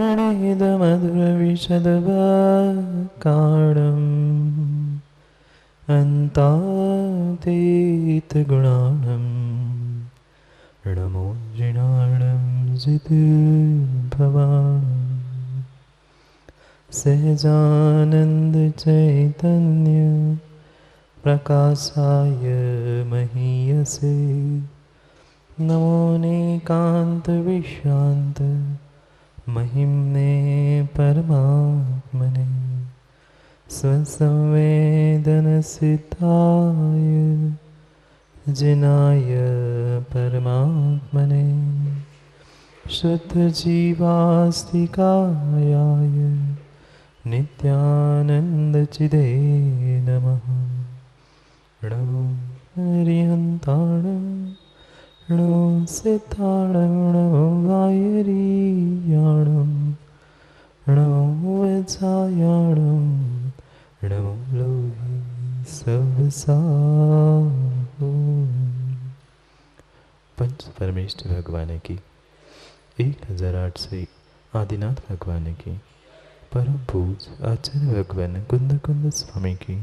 प्रणेदमधुरविशदवाकाणम् अन्तातीतगुणाणं नमो जिनाणं जितभवान् सहजानन्दचैतन्य प्रकाशाय महीयसे नमो नेकान्तविश्रान्त महिम्ने परमात्मने स्वसंवेदनसिद्धाय जिनाय परमात्मने शुद्धजीवास्तिकायाय नित्यानन्दचिदे नमः। नमो हरिहन्ताणं नमो सिद्धाणं नमो वायरीयाणं नमो वज्रायाणं नमो लोहि सवसाहो। पंच परमेष्ठ भगवान की 1008 से आदिनाथ भगवान की परम पूज आचार्य भगवान कुंद कुंद स्वामी की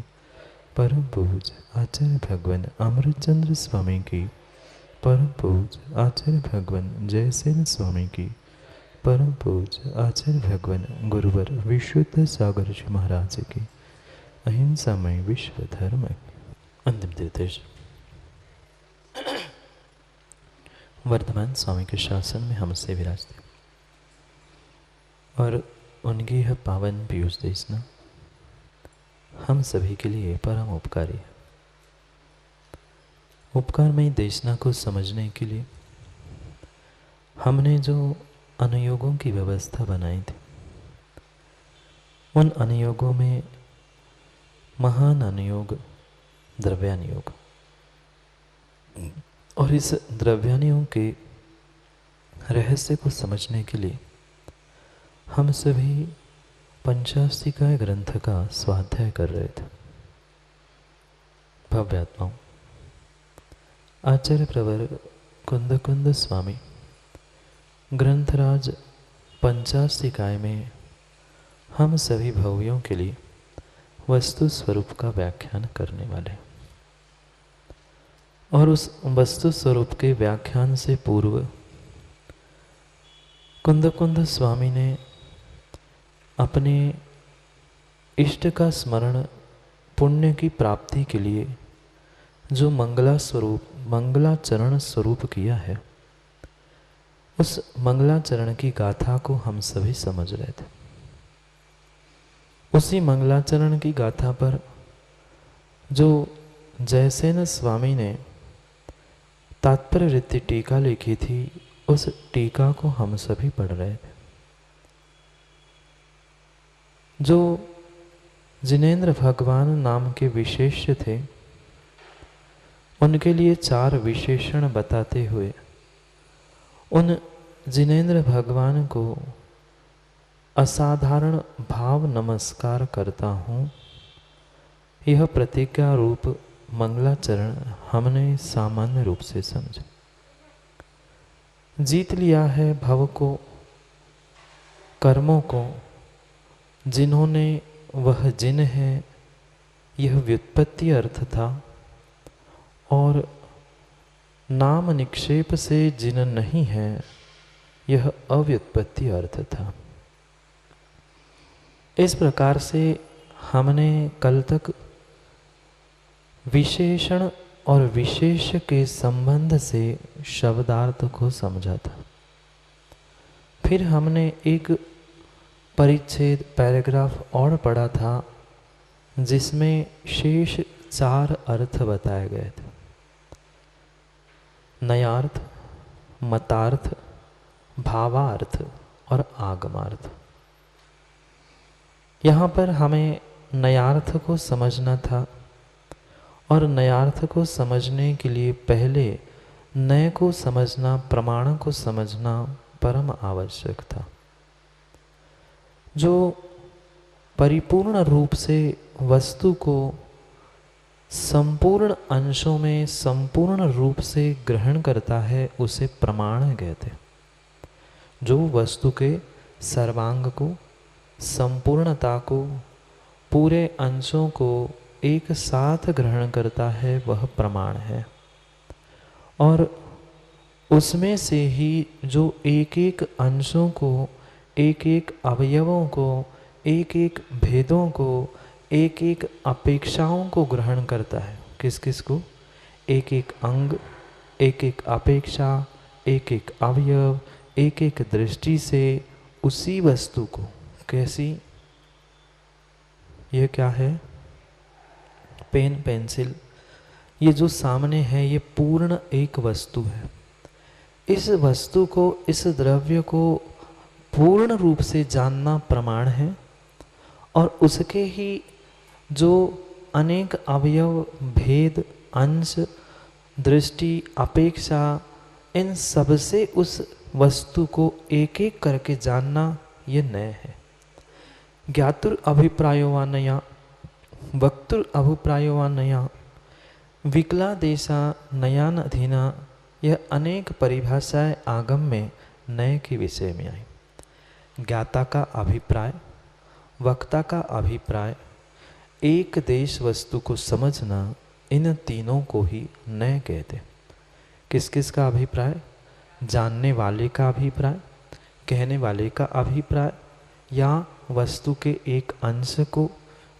परम पूज आचार्य भगवान अमृतचंद्र स्वामी की परम पूज आचार्य भगवान जयसेन स्वामी की परम पूज आचार्य भगवान गुरुवर विशुद्ध सागर जी महाराज की अहिंसामय विश्व धर्म अंतिम तीर्थेश वर्तमान स्वामी के शासन में हमसे विराजते और उनकी यह पावन पीयूष देशना हम सभी के लिए परम उपकारी है। उपकारमयी देशना को समझने के लिए हमने जो अनुयोगों की व्यवस्था बनाई थी, उन अनुयोगों में महान अनुयोग द्रव्यानुयोग, और इस द्रव्यानुयोग के रहस्य को समझने के लिए हम सभी पंचास्तिकाय ग्रंथ का स्वाध्याय कर रहे थे। भव्यात्माओं, आचार्य प्रवर कुंद कुंद स्वामी ग्रंथराज पंचास्तिकाय में हम सभी भव्यों के लिए वस्तु स्वरूप का व्याख्यान करने वाले, और उस वस्तु स्वरूप के व्याख्यान से पूर्व कुंद कुंद स्वामी ने अपने इष्ट का स्मरण पुण्य की प्राप्ति के लिए जो मंगलाचरण स्वरूप किया है, उस मंगलाचरण की गाथा को हम सभी समझ रहे थे। उसी मंगलाचरण की गाथा पर जो जयसेन स्वामी ने तात्पर्य वृत्ति टीका लिखी थी, उस टीका को हम सभी पढ़ रहे थे। जो जिनेंद्र भगवान नाम के विशेष्य थे, उनके लिए 4 विशेषण बताते हुए उन जिनेंद्र भगवान को असाधारण भाव नमस्कार करता हूँ, यह प्रतिज्ञा रूप मंगलाचरण हमने सामान्य रूप से समझा। जीत लिया है भव को, कर्मों को, जिन्होंने वह जिन है, यह व्युत्पत्ति अर्थ था, और नाम निक्षेप से जिन नहीं है, यह अव्युत्पत्ति अर्थ था। इस प्रकार से हमने कल तक विशेषण और विशेष के संबंध से शब्दार्थ को समझा था। फिर हमने एक परिच्छेद पैराग्राफ और पढ़ा था, जिसमें शेष 4 अर्थ बताए गए थे: नयार्थ, मतार्थ, भावार्थ और आगमार्थ। यहाँ पर हमें नयार्थ को समझना था, और नयार्थ को समझने के लिए पहले नय को समझना, प्रमाण को समझना परम आवश्यक था। जो परिपूर्ण रूप से वस्तु को संपूर्ण अंशों में संपूर्ण रूप से ग्रहण करता है, उसे प्रमाण कहते हैं। जो वस्तु के सर्वांग को, संपूर्णता को, पूरे अंशों को एक साथ ग्रहण करता है, वह प्रमाण है। और उसमें से ही जो एक एक अंशों को, एक एक अवयवों को, एक एक भेदों को, एक एक अपेक्षाओं को ग्रहण करता है। किस किस को? एक एक अंग, एक एक अपेक्षा, एक एक अवयव, एक एक दृष्टि से उसी वस्तु को। कैसी? यह क्या है? पेन, पेंसिल, ये जो सामने है ये पूर्ण एक वस्तु है। इस वस्तु को, इस द्रव्य को पूर्ण रूप से जानना प्रमाण है। और उसके ही जो अनेक अवयव, भेद, अंश, दृष्टि, अपेक्षा, इन सब से उस वस्तु को एक एक करके जानना, ये नय है। ज्ञातुर अभिप्रायो वा नया, वक्तुर अभिप्रायो वा नया, विकलादेशा नयान अधीना, यह अनेक परिभाषाएं आगम में नए के विषय में आई। ज्ञाता का अभिप्राय, वक्ता का अभिप्राय, एक देश वस्तु को समझना, इन तीनों को ही नय कहते। किस किस का अभिप्राय? जानने वाले का अभिप्राय, कहने वाले का अभिप्राय, या वस्तु के एक अंश को,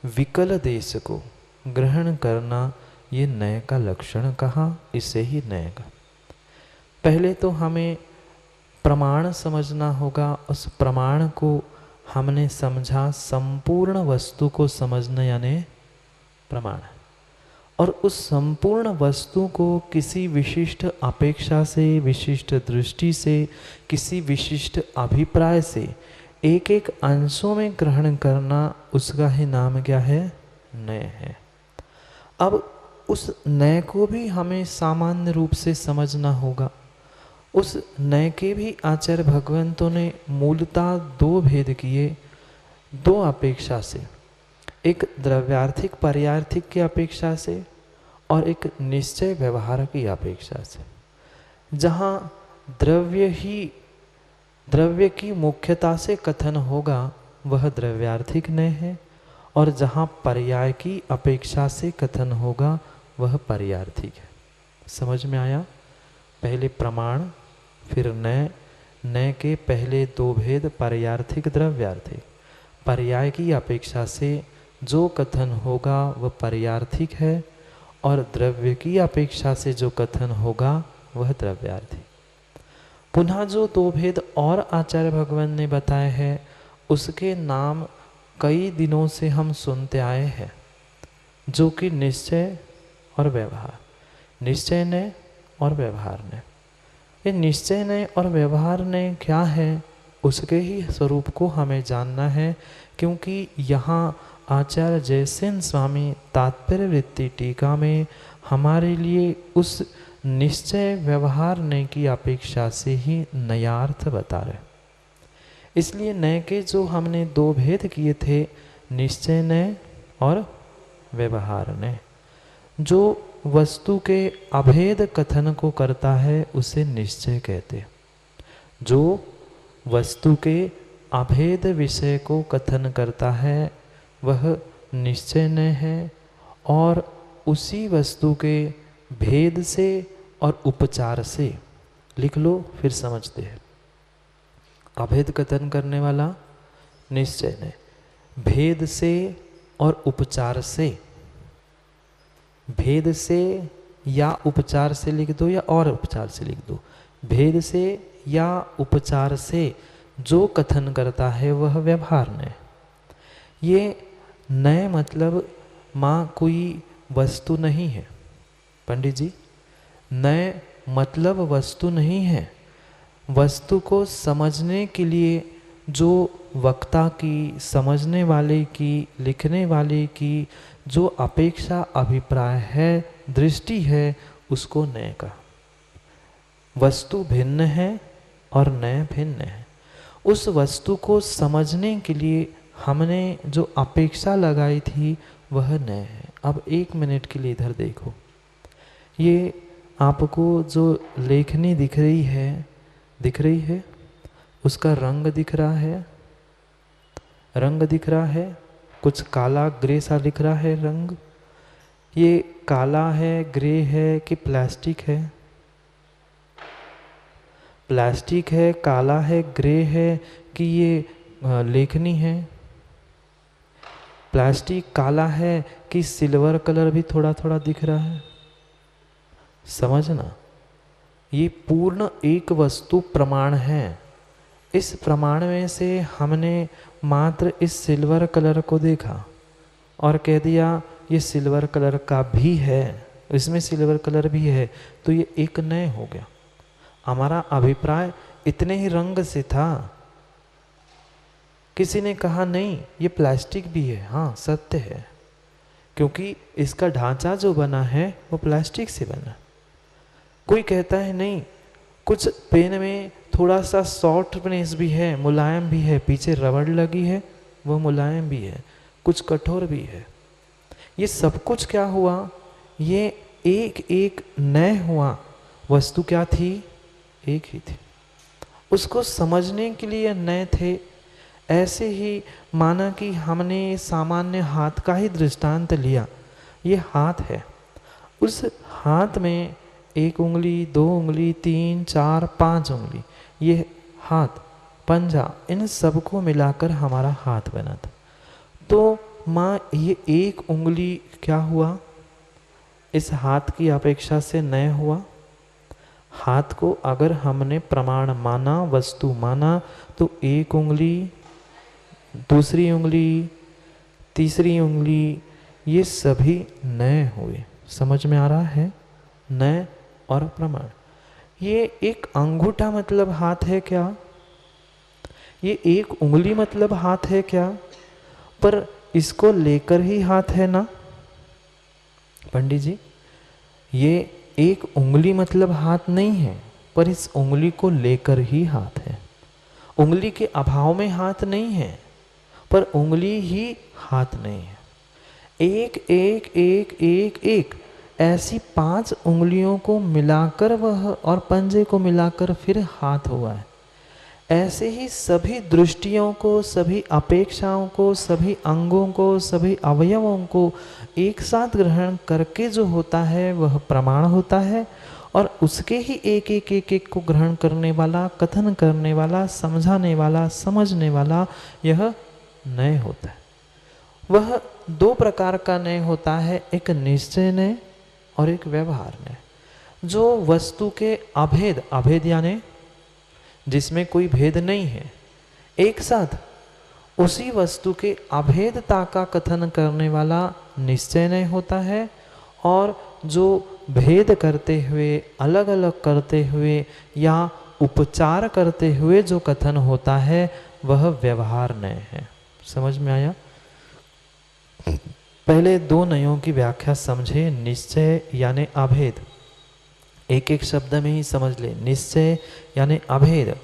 विकल देश को ग्रहण करना, ये नय का लक्षण कहा, इसे ही नय का। पहले तो हमें प्रमाण समझना होगा। उस प्रमाण को हमने समझा संपूर्ण वस्तु को समझना, यानी प्रमाण। और उस संपूर्ण वस्तु को किसी विशिष्ट अपेक्षा से, विशिष्ट दृष्टि से, किसी विशिष्ट अभिप्राय से एक एक अंशों में ग्रहण करना, उसका ही नाम क्या है? नय है। अब उस नय को भी हमें सामान्य रूप से समझना होगा। उस नय के भी आचार्य भगवंतों ने मूलतः दो भेद किए, दो अपेक्षा से। एक द्रव्यार्थिक पर्यार्थिक की अपेक्षा से और एक निश्चय व्यवहार की अपेक्षा से। जहाँ द्रव्य की मुख्यता से कथन होगा वह द्रव्यार्थिक नय है, और जहाँ पर्याय की अपेक्षा से कथन होगा वह पर्यार्थिक है। समझ में आया? पहले प्रमाण, फिर नय। नय के पहले दो भेद, पर्यार्थिक, द्रव्यार्थिक। पर्याय की अपेक्षा से जो कथन होगा वह पर्यार्थिक है, और द्रव्य की अपेक्षा से जो कथन होगा वह द्रव्यार्थिक। पुनः जो दो भेद और आचार्य भगवान ने बताए हैं, उसके नाम कई दिनों से हम सुनते आए हैं, जो कि निश्चय और व्यवहार। निश्चय नय और व्यवहार नय। ये निश्चय नय और व्यवहार नय क्या है, उसके ही स्वरूप को हमें जानना है। क्योंकि यहाँ आचार्य जयसेन स्वामी तात्पर्य वृत्ति टीका में हमारे लिए उस निश्चय व्यवहार नय की अपेक्षा से ही नयार्थ बता रहे। इसलिए नय के जो हमने दो भेद किए थे, निश्चय नय और व्यवहार नय, जो वस्तु के अभेद कथन को करता है उसे निश्चय कहते। जो वस्तु के अभेद विषय को कथन करता है वह निश्चय नय है, और उसी वस्तु के भेद से और उपचार से, लिख लो फिर समझते हैं। अभेद कथन करने वाला निश्चय नय, भेद से और उपचार से, भेद से या उपचार से लिख दो, या और उपचार से लिख दो। भेद से या उपचार से जो कथन करता है वह व्यवहार नय। ये नय मतलब माँ कोई वस्तु नहीं है पंडित जी। नय मतलब वस्तु नहीं है। वस्तु को समझने के लिए जो वक्ता की, समझने वाले की, लिखने वाले की जो अपेक्षा, अभिप्राय है, दृष्टि है, उसको नय का। वस्तु भिन्न है और नय भिन्न है। उस वस्तु को समझने के लिए हमने जो अपेक्षा लगाई थी वह नय है। अब 1 मिनट के लिए इधर देखो। ये आपको जो लेखनी दिख रही है, उसका रंग दिख रहा है, रंग दिख रहा है, कुछ काला ग्रे सा दिख रहा है रंग। ये काला है, ग्रे है कि प्लास्टिक है? प्लास्टिक है, काला है, ग्रे है कि ये लेखनी है? प्लास्टिक काला है कि सिल्वर कलर भी थोड़ा थोड़ा दिख रहा है? समझना, ये पूर्ण एक वस्तु प्रमाण है। इस प्रमाण में से हमने मात्र इस सिल्वर कलर को देखा और कह दिया ये सिल्वर कलर का भी है, इसमें सिल्वर कलर भी है, तो ये एक नए हो गया। हमारा अभिप्राय इतने ही रंग से था। किसी ने कहा नहीं ये प्लास्टिक भी है, हाँ सत्य है, क्योंकि इसका ढांचा जो बना है वो प्लास्टिक से बना। कोई कहता है नहीं, कुछ पेन में थोड़ा सा सॉफ्टनेस भी है, मुलायम भी है, पीछे रबड़ लगी है वो मुलायम भी है, कुछ कठोर भी है। ये सब कुछ क्या हुआ? ये एक एक नए हुआ। वस्तु क्या थी? एक ही थी। उसको समझने के लिए नए थे। ऐसे ही माना कि हमने सामान्य हाथ का ही दृष्टांत लिया। ये हाथ है, उस हाथ में 1 उंगली, 2 उंगली, 3, 4, 5 उंगली, ये हाथ, पंजा, इन सबको मिलाकर हमारा हाथ बना था। तो माँ ये 1 उंगली क्या हुआ? इस हाथ की अपेक्षा से नए हुआ। हाथ को अगर हमने प्रमाण माना, वस्तु माना, तो 1 उंगली, दूसरी उंगली, तीसरी उंगली, ये सभी नए हुए। समझ में आ रहा है? नए और प्रमाण। ये एक अंगूठा मतलब हाथ है क्या? ये 1 उंगली मतलब हाथ है क्या? पर इसको लेकर ही हाथ है ना पंडित जी? ये 1 उंगली मतलब हाथ नहीं है, पर इस उंगली को लेकर ही हाथ है। उंगली के अभाव में हाथ नहीं है, पर उंगली ही हाथ नहीं है। एक एक एक एक एक ऐसी 5 उंगलियों को मिलाकर वह और पंजे को मिलाकर फिर हाथ हुआ है। ऐसे ही सभी दृष्टियों को, सभी अपेक्षाओं को, सभी अंगों को, सभी अवयवों को एक साथ ग्रहण करके जो होता है वह प्रमाण होता है। और उसके ही एक एक एक एक को ग्रहण करने वाला, कथन करने वाला, समझाने वाला, समझने वाला यह नय होता है। वह 2 प्रकार का नय होता है, एक निश्चय नय और एक व्यवहार नय। जो वस्तु के अभेद, अभेद यानी जिसमें कोई भेद नहीं है, एक साथ उसी वस्तु के अभेदता का कथन करने वाला निश्चय नय होता है। और जो भेद करते हुए, अलग अलग करते हुए या उपचार करते हुए जो कथन होता है वह व्यवहार नय है। समझ में आया? पहले 2 नयों की व्याख्या समझे। निश्चय यानी अभेद, एक एक शब्द में ही समझ ले। निश्चय यानी अभेद,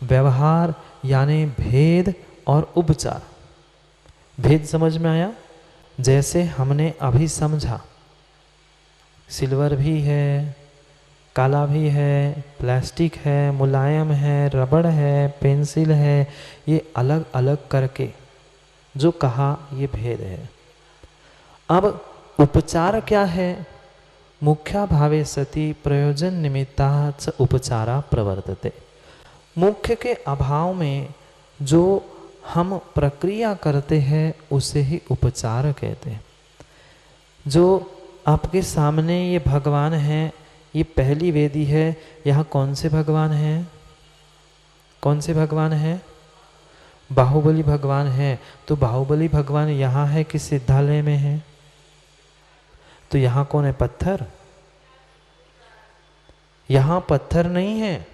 व्यवहार यानी भेद और उपचार। भेद समझ में आया? जैसे हमने अभी समझा, सिल्वर भी है, काला भी है, प्लास्टिक है, मुलायम है, रबड़ है, पेंसिल है, ये अलग अलग करके जो कहा ये भेद है। अब उपचार क्या है? मुख्या भावे सति प्रयोजन निमित्ता च उपचारा प्रवर्तते। मुख्य के अभाव में जो हम प्रक्रिया करते हैं उसे ही उपचार कहते हैं। जो आपके सामने ये भगवान हैं, ये पहली वेदी है। यहाँ कौन से भगवान हैं? कौन से भगवान हैं? बाहुबली भगवान है। तो बाहुबली भगवान यहाँ है कि सिद्धालय में है? तो यहाँ कौन है? पत्थर? यहाँ पत्थर नहीं है,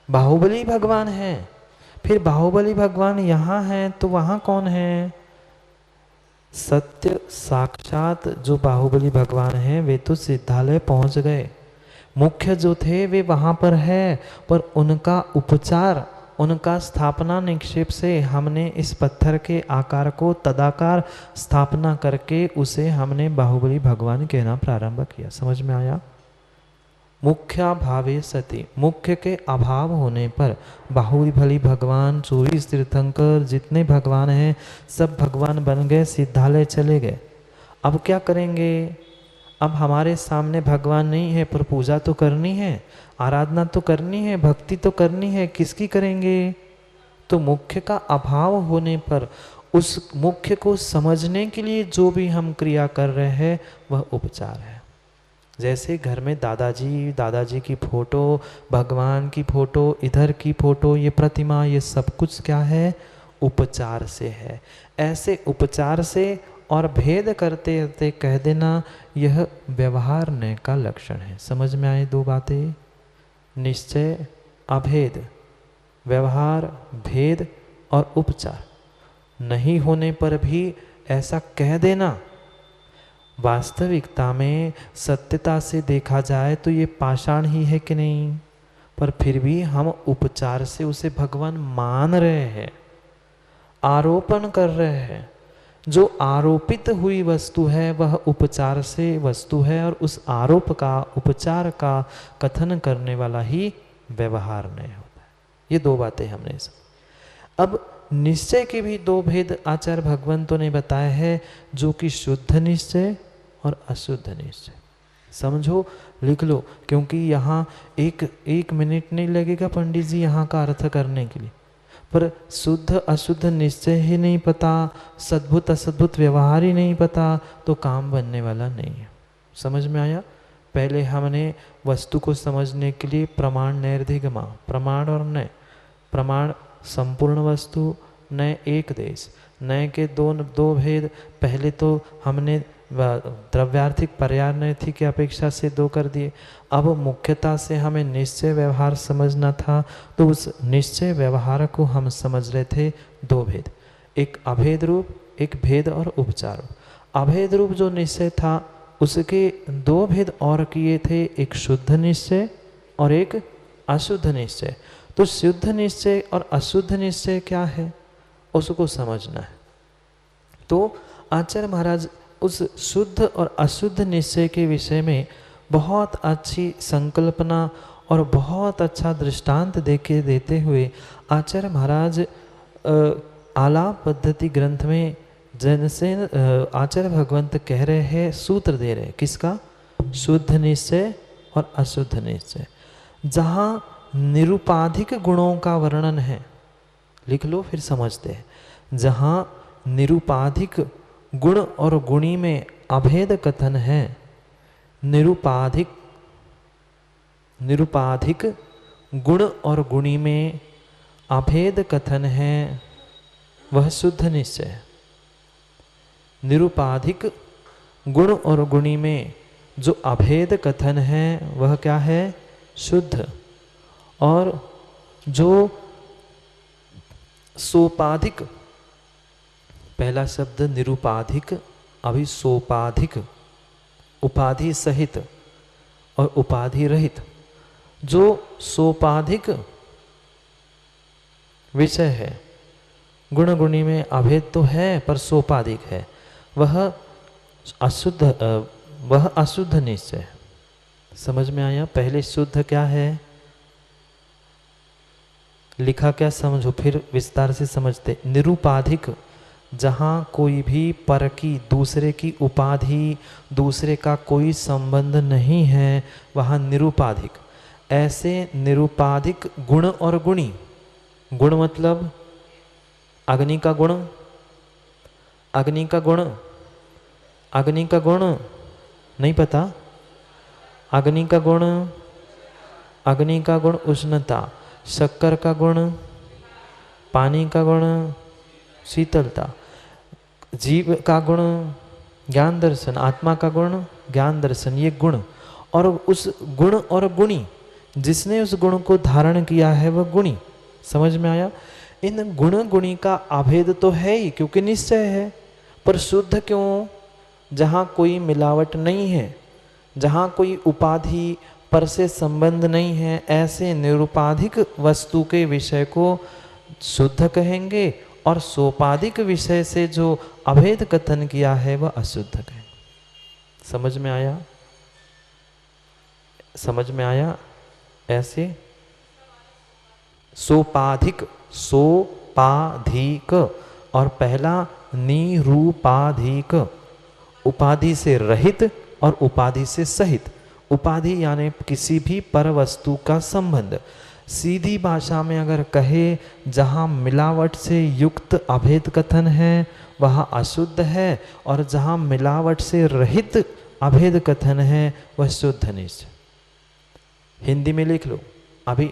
बाहुबली भगवान है। फिर बाहुबली भगवान यहाँ है तो वहाँ कौन है? सत्य साक्षात जो बाहुबली भगवान है वे तो सिद्धालय पहुँच गए। मुख्य जो थे वे वहाँ पर है, पर उनका उपचार, उनका स्थापना निक्षेप से हमने इस पत्थर के आकार को तदाकार स्थापना करके उसे हमने बाहुबली भगवान कहना प्रारंभ किया। समझ में आया? मुख्याभावे सति, मुख्य के अभाव होने पर बाहुबली भगवान, 24 तीर्थंकर, जितने भगवान हैं सब भगवान बन गए, सिद्धालय चले गए। अब क्या करेंगे? अब हमारे सामने भगवान नहीं है पर पूजा तो करनी है, आराधना तो करनी है, भक्ति तो करनी है, किसकी करेंगे? तो मुख्य का अभाव होने पर उस मुख्य को समझने के लिए जो भी हम क्रिया कर रहे हैं वह उपचार है। जैसे घर में दादाजी की फोटो, भगवान की फोटो, इधर की फोटो, ये प्रतिमा, ये सब कुछ क्या है? उपचार से है। ऐसे उपचार से और भेद करते करते कह देना यह व्यवहार नय का लक्षण है। समझ में आए दो बातें? निश्चय, अभेद, व्यवहार, भेद और उपचार नहीं होने पर भी ऐसा कह देना। वास्तविकता में सत्यता से देखा जाए तो ये पाषाण ही है कि नहीं, पर फिर भी हम उपचार से उसे भगवान मान रहे हैं, आरोपण कर रहे हैं। जो आरोपित हुई वस्तु है वह उपचार से वस्तु है, और उस आरोप का, उपचार का कथन करने वाला ही व्यवहार नहीं होता है। ये दो बातें हमने समझी। अब निश्चय के भी दो भेद आचार्य भगवंतों ने बताए हैं, जो कि शुद्ध निश्चय और अशुद्ध निश्चय। समझो, लिख लो, क्योंकि यहाँ एक मिनट नहीं लगेगा पंडित जी यहाँ का अर्थ करने के लिए। पर शुद्ध अशुद्ध निश्चय ही नहीं पता, सद्भुत असद्भुत व्यवहार ही नहीं पता, तो काम बनने वाला नहीं है। समझ में आया? पहले हमने वस्तु को समझने के लिए प्रमाण नैर्धिगमा, प्रमाण और नय, प्रमाण संपूर्ण वस्तु, नय एक देश, नय के दो भेद। पहले तो हमने द्रव्यार्थिक पर्यायनैर्थिक की अपेक्षा से दो कर दिए। अब मुख्यता से हमें निश्चय व्यवहार समझना था, तो उस निश्चय व्यवहार को हम समझ रहे थे दो भेद, एक अभेद रूप, एक भेद और उपचार रूप। अभेद रूप जो निश्चय था उसके दो भेद और किए थे, एक शुद्ध निश्चय और एक अशुद्ध निश्चय। तो शुद्ध निश्चय और अशुद्ध निश्चय क्या है उसको समझना है। तो आचार्य महाराज उस शुद्ध और अशुद्ध निश्चय के विषय में बहुत अच्छी संकल्पना और बहुत अच्छा दृष्टांत देते हुए आचार्य महाराज आलाप पद्धति ग्रंथ में जनसेन आचार्य भगवंत कह रहे हैं, सूत्र दे रहे हैं, किसका? शुद्ध निश्चय और अशुद्ध निश्चय। जहाँ निरुपाधिक गुणों का वर्णन है, लिख लो फिर समझते हैं। जहाँ निरुपाधिक गुण और गुणी में अभेद कथन है, निरुपाधिक गुण और गुणी में अभेद कथन है, वह शुद्ध निश्चय है। निरुपाधिक गुण और गुणी में जो अभेद कथन है वह क्या है? शुद्ध। और जो सोपाधिक, पहला शब्द निरुपाधिक, अभी सोपाधिक, उपाधि सहित और उपाधि रहित, जो सोपाधिक विषय है, गुण गुणी में अभेद तो है पर सोपाधिक है, वह अशुद्ध निश्चय है। समझ में आया? पहले शुद्ध क्या है, लिखा क्या समझो, फिर विस्तार से समझते। निरुपाधिक, जहाँ कोई भी पर की, दूसरे की उपाधि, दूसरे का कोई संबंध नहीं है, वहाँ निरुपाधिक। ऐसे निरुपाधिक गुण और गुणी, गुण मतलब अग्नि का गुण, अग्नि का गुण, अग्नि का गुण नहीं पता? अग्नि का गुण, अग्नि का गुण उष्णता, शक्कर का गुण पानी का गुण शीतलता, जीव का गुण ज्ञान दर्शन, आत्मा का गुण ज्ञान दर्शन, ये गुण। और उस गुण और गुणी, जिसने उस गुण को धारण किया है वह गुणी। समझ में आया? इन गुण गुणी का अभेद तो है ही, क्योंकि निश्चय है। पर शुद्ध क्यों? जहाँ कोई मिलावट नहीं है, जहाँ कोई उपाधि पर से संबंध नहीं है, ऐसे निरुपाधिक वस्तु के विषय को शुद्ध कहेंगे, और सोपाधिक विषय से जो अभेद कथन किया है वह अशुद्ध कहेंगे। समझ में आया? समझ में आया? ऐसे सोपाधिक, सोपाधिक, और पहला निरूपाधिक, उपाधि से रहित और उपाधि से सहित। उपाधि यानी किसी भी पर वस्तु का संबंध। सीधी भाषा में अगर कहे, जहाँ मिलावट से युक्त अभेद कथन है वह अशुद्ध है, और जहाँ मिलावट से रहित अभेद कथन है वह शुद्ध निश्चय। हिंदी में लिख लो अभी,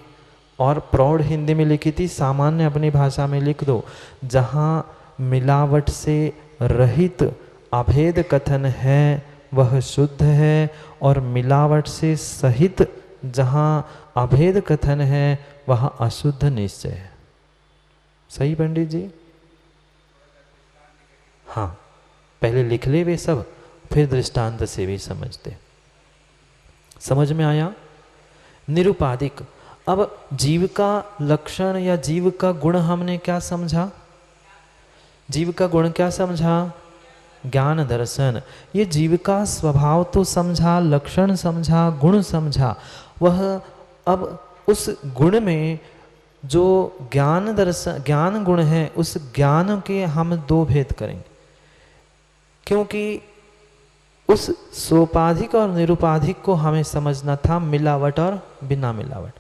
और प्रौढ़ हिंदी में लिखी थी, सामान्य अपनी भाषा में लिख दो। जहाँ मिलावट से रहित अभेद कथन है वह शुद्ध है, और मिलावट से सहित जहाँ अभेद कथन है वह अशुद्ध निश्चय है। सही पंडित जी? हाँ, पहले लिख ले वे सब, फिर दृष्टांत से भी समझते। समझ में आया? निरुपाधिक। अब जीव का लक्षण या जीव का गुण हमने क्या समझा? जीव का गुण क्या समझा? ज्ञान दर्शन। ये जीव का स्वभाव तो समझा, लक्षण समझा, गुण समझा। वह अब उस गुण में जो ज्ञान दर्शन, ज्ञान गुण है, उस ज्ञान के हम दो भेद करेंगे, क्योंकि उस सोपाधिक और निरुपाधिक को हमें समझना था मिलावट और बिना मिलावट।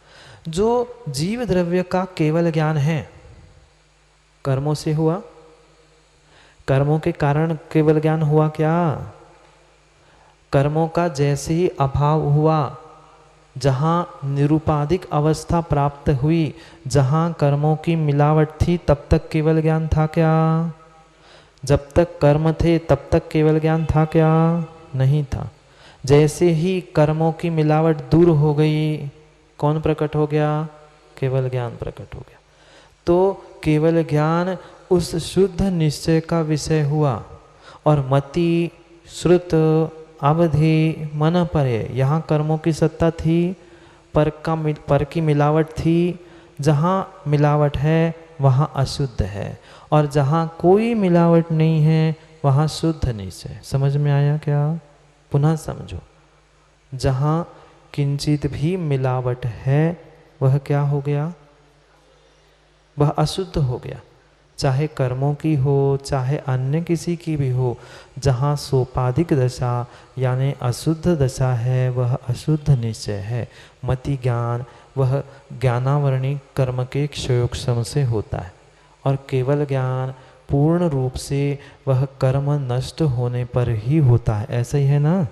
जो जीव द्रव्य का केवल ज्ञान है कर्मों से हुआ, कर्मों के कारण केवल ज्ञान हुआ क्या? कर्मों का जैसे ही अभाव हुआ, जहाँ निरुपाधिक अवस्था प्राप्त हुई, जहाँ कर्मों की मिलावट थी, तब तक केवल ज्ञान था क्या? जब तक कर्म थे तब तक केवल ज्ञान था क्या? नहीं था। जैसे ही कर्मों की मिलावट दूर हो गई, कौन प्रकट हो गया? केवल ज्ञान प्रकट हो गया। तो केवल ज्ञान उस शुद्ध निश्चय का विषय हुआ। और मति, श्रुत, अवधि, मन परे, यहाँ कर्मों की सत्ता थी, पर की मिलावट थी। जहाँ मिलावट है वहाँ अशुद्ध है, और जहाँ कोई मिलावट नहीं है वहाँ शुद्ध निश्चय। समझ में आया क्या? पुनः समझो। जहाँ किंचित भी मिलावट है वह क्या हो गया? वह अशुद्ध हो गया। चाहे कर्मों की हो, चाहे अन्य किसी की भी हो। जहाँ सोपाधिक दशा यानी अशुद्ध दशा है वह अशुद्ध निश्चय है। मति ज्ञान वह ज्ञानावरणी कर्म के क्षयोक्षम से होता है, और केवल ज्ञान पूर्ण रूप से वह कर्म नष्ट होने पर ही होता है। ऐसा ही है ना?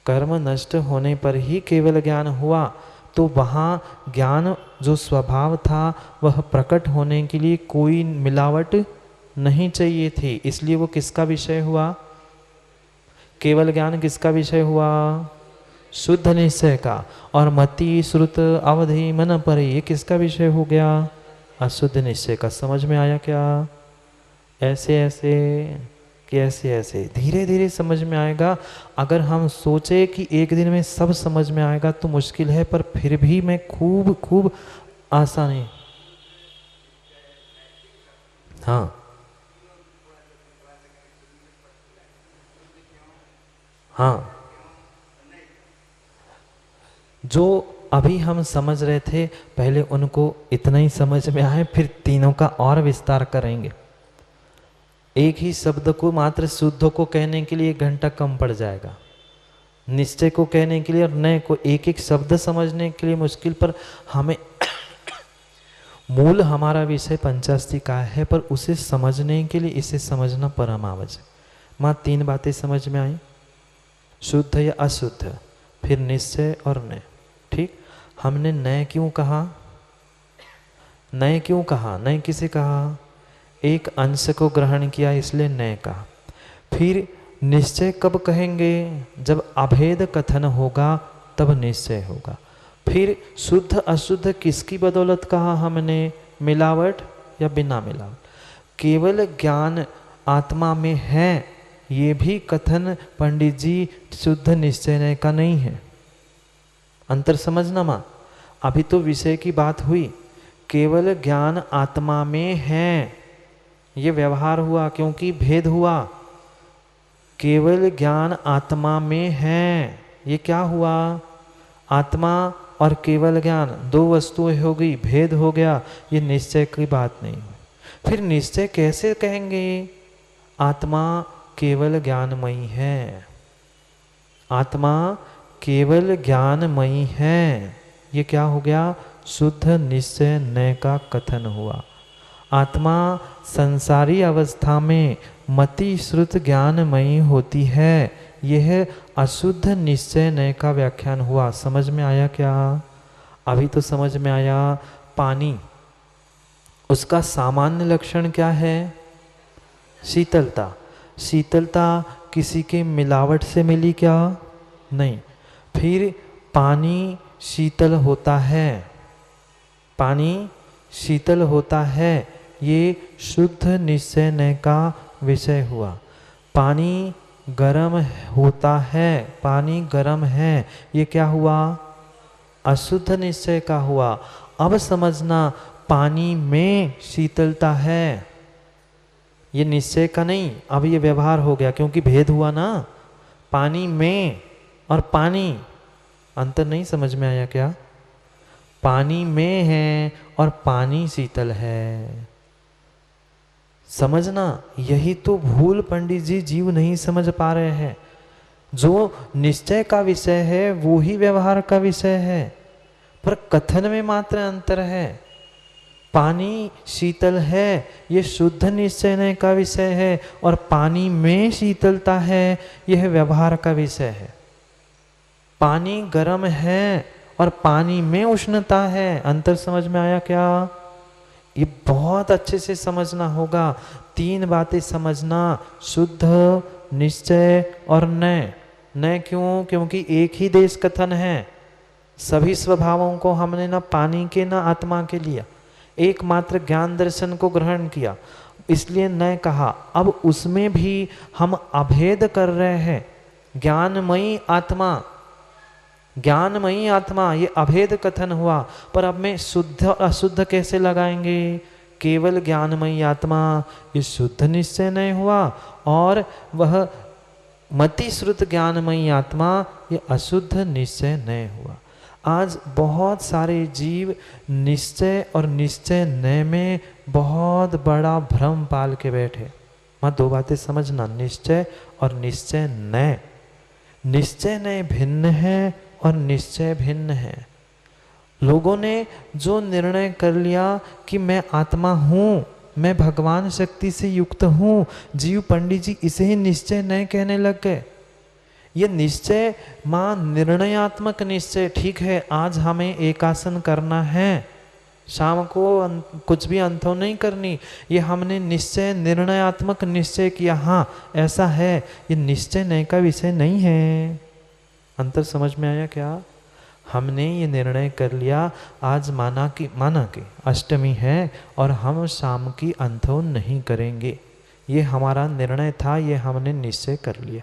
कर्म नष्ट होने पर ही केवल ज्ञान हुआ। तो वहाँ ज्ञान जो स्वभाव था वह प्रकट होने के लिए कोई मिलावट नहीं चाहिए थी, इसलिए वो किसका विषय हुआ? केवल ज्ञान किसका विषय हुआ? शुद्ध निश्चय का। और मति, श्रुत, अवधि, मन पर, ये किसका विषय हो गया? अशुद्ध निश्चय का। समझ में आया क्या? ऐसे ऐसे कि ऐसे ऐसे धीरे धीरे समझ में आएगा। अगर हम सोचे कि एक दिन में सब समझ में आएगा तो मुश्किल है, पर फिर भी मैं खूब खूब आसानी। हाँ हाँ, जो अभी हम समझ रहे थे पहले उनको इतना ही समझ में आए, फिर तीनों का और विस्तार करेंगे। एक ही शब्द को मात्र शुद्ध को कहने के लिए 1 घंटा कम पड़ जाएगा, निश्चय को कहने के लिए और नए को एक एक शब्द समझने के लिए मुश्किल। पर हमें मूल हमारा विषय पंचास्ति का है, पर उसे समझने के लिए इसे समझना परम आवश्यक। माँ 3 बातें समझ में आई, शुद्ध या अशुद्ध, फिर निश्चय और नय। ठीक, हमने नय क्यों कहा? नय क्यों कहा? नय किसे कहा? एक अंश को ग्रहण किया इसलिए नय कहा। फिर निश्चय कब कहेंगे? जब अभेद कथन होगा तब निश्चय होगा। फिर शुद्ध अशुद्ध किसकी बदौलत कहा हमने? मिलावट या बिना मिलावट? केवल ज्ञान आत्मा में है, ये भी कथन पंडित जी शुद्ध निश्चय का नहीं है। अंतर समझना माँ, अभी तो विषय की बात हुई। केवल ज्ञान आत्मा में है, ये व्यवहार हुआ क्योंकि भेद हुआ। केवल ज्ञान आत्मा में है, ये क्या हुआ? आत्मा और केवल ज्ञान दो वस्तुएं हो गई, भेद हो गया, ये निश्चय की बात नहीं। फिर निश्चय कैसे कहेंगे? आत्मा केवल ज्ञानमयी है, आत्मा केवल ज्ञानमयी है, ये क्या हो गया? शुद्ध निश्चय नय का कथन हुआ। आत्मा संसारी अवस्था में मति श्रुत ज्ञानमयी होती है, यह अशुद्ध निश्चय नय का व्याख्यान हुआ। समझ में आया क्या? अभी तो समझ में आया। पानी, उसका सामान्य लक्षण क्या है? शीतलता। शीतलता किसी के मिलावट से मिली क्या? नहीं। फिर पानी शीतल होता है, पानी शीतल होता है, ये शुद्ध निश्चय नय का विषय हुआ। पानी गर्म होता है, पानी गर्म है, ये क्या हुआ? अशुद्ध निश्चय का हुआ। अब समझना, पानी में शीतलता है, ये निश्चय का नहीं, अब ये व्यवहार हो गया, क्योंकि भेद हुआ ना। पानी में और पानी, अंतर नहीं समझ में आया क्या? पानी में है और पानी शीतल है। समझना, यही तो भूल पंडित जी जीव नहीं समझ पा रहे हैं। जो निश्चय का विषय है वो ही व्यवहार का विषय है, पर कथन में मात्र अंतर है। पानी शीतल है, ये शुद्ध निश्चय नय का विषय है, और पानी में शीतलता है, यह व्यवहार का विषय है। पानी गर्म है और पानी में उष्णता है, अंतर समझ में आया क्या? ये बहुत अच्छे से समझना होगा। तीन बातें समझना, शुद्ध, निश्चय और नय। नय क्यों? क्योंकि एक ही देश कथन है, सभी स्वभावों को हमने ना पानी के ना आत्मा के लिया, एकमात्र ज्ञान दर्शन को ग्रहण किया, इसलिए नय कहा। अब उसमें भी हम अभेद कर रहे हैं। ज्ञानमयी आत्मा, ज्ञानमयी आत्मा, ये अभेद कथन हुआ, पर अब में शुद्ध और अशुद्ध कैसे लगाएंगे? केवल ज्ञानमयी आत्मा, ये शुद्ध निश्चय नहीं हुआ, और वह मति श्रुत ज्ञानमयी आत्मा, ये अशुद्ध निश्चय नहीं हुआ। आज बहुत सारे जीव निश्चय और निश्चय नय में बहुत बड़ा भ्रम पाल के बैठे। वहाँ दो बातें समझना, निश्चय और निश्चय नय। निश्चय नय भिन्न है और निश्चय भिन्न है। लोगों ने जो निर्णय कर लिया कि मैं आत्मा हूँ, मैं भगवान शक्ति से युक्त हूँ, जीव पंडित जी इसे ही निश्चय नय कहने लग गए। ये निश्चय माँ निर्णयात्मक निश्चय, ठीक है आज हमें एकासन करना है, शाम को कुछ भी अंतो नहीं करनी, ये हमने निश्चय निर्णयात्मक निश्चय किया, हाँ ऐसा है, ये निश्चय नय का विषय नहीं है। अंतर समझ में आया क्या? हमने ये निर्णय कर लिया, आज माना कि अष्टमी है और हम शाम की अंतो नहीं करेंगे, ये हमारा निर्णय था, ये हमने निश्चय कर लिया।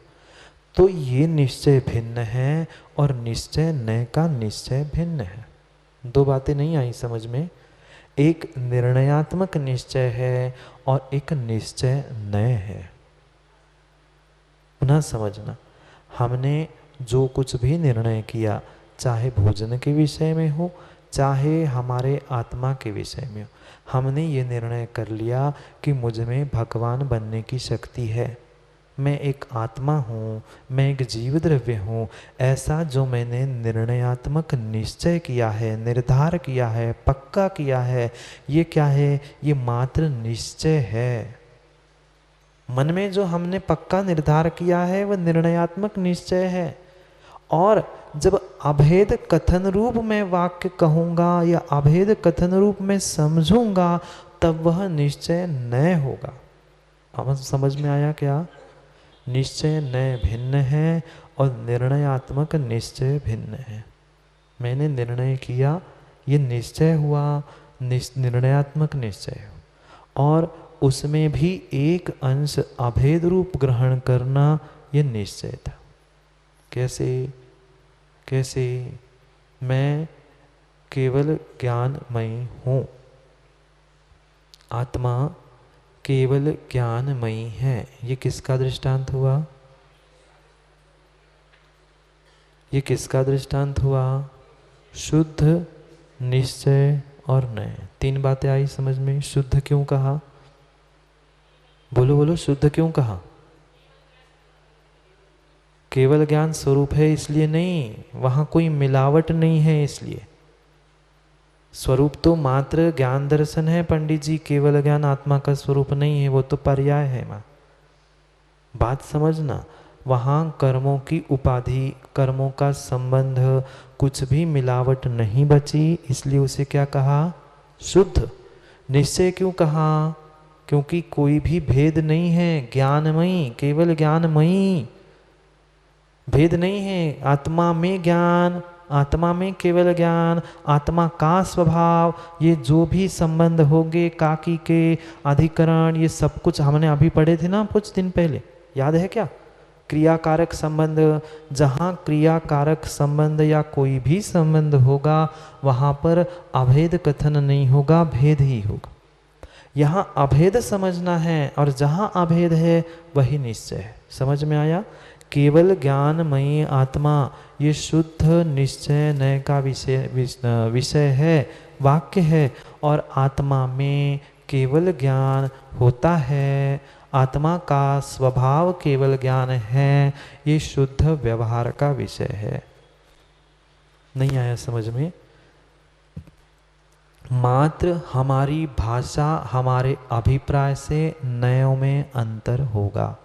तो ये निश्चय भिन्न है और निश्चय नय का निश्चय भिन्न है। दो बातें नहीं आई समझ में? एक निर्णयात्मक निश्चय है और एक निश्चय नय है। पुनः समझना, हमने जो कुछ भी निर्णय किया, चाहे भोजन के विषय में हो, चाहे हमारे आत्मा के विषय में हो, हमने ये निर्णय कर लिया कि मुझ में भगवान बनने की शक्ति है, मैं एक आत्मा हूँ, मैं एक जीव द्रव्य हूँ, ऐसा जो मैंने निर्णयात्मक निश्चय किया है, निर्धार किया है, पक्का किया है, ये क्या है? ये मात्र निश्चय है। मन में जो हमने पक्का निर्धार किया है वह निर्णयात्मक निश्चय है। और जब अभेद कथन रूप में वाक्य कहूँगा या अभेद कथन रूप में समझूंगा, तब वह निश्चय नय होगा। अब समझ में आया क्या? निश्चय नय भिन्न है और निर्णयात्मक निश्चय भिन्न है। मैंने निर्णय किया, ये निश्चय हुआ, निर्णयात्मक निश्चय, और उसमें भी एक अंश अभेद रूप ग्रहण करना, ये निश्चय था। कैसे? कैसे? मैं केवल ज्ञानमयी हूँ, आत्मा केवल ज्ञानमयी है। ये किसका दृष्टांत हुआ? ये किसका दृष्टांत हुआ? शुद्ध, निश्चय और नय। 3 बातें आई समझ में। शुद्ध क्यों कहा? बोलो बोलो, शुद्ध क्यों कहा? केवल ज्ञान स्वरूप है इसलिए नहीं, वहां कोई मिलावट नहीं है इसलिए। स्वरूप तो मात्र ज्ञान दर्शन है पंडित जी, केवल ज्ञान आत्मा का स्वरूप नहीं है, वो तो पर्याय है। मां बात समझना, वहां कर्मों की उपाधि, कर्मों का संबंध, कुछ भी मिलावट नहीं बची, इसलिए उसे क्या कहा? शुद्ध। निश्चय क्यों कहा? क्योंकि कोई भी भेद नहीं है, ज्ञानमयी, केवल ज्ञानमयी, भेद नहीं है। आत्मा में ज्ञान, आत्मा में केवल ज्ञान, आत्मा का स्वभाव, ये जो भी संबंध होंगे, काकी के अधिकरण, ये सब कुछ हमने अभी पढ़े थे ना कुछ दिन पहले, याद है क्या? क्रियाकारक संबंध, जहाँ क्रियाकारक संबंध या कोई भी संबंध होगा वहाँ पर अभेद कथन नहीं होगा, भेद ही होगा। यहाँ अभेद समझना है और जहाँ अभेद है वही निश्चय है। समझ में आया? केवल ज्ञानमयी आत्मा, ये शुद्ध निश्चय नय का विषय है, वाक्य है। और आत्मा में केवल ज्ञान होता है, आत्मा का स्वभाव केवल ज्ञान है, ये शुद्ध व्यवहार का विषय है। नहीं आया समझ में? मात्र हमारी भाषा, हमारे अभिप्राय से नयों में अंतर होगा।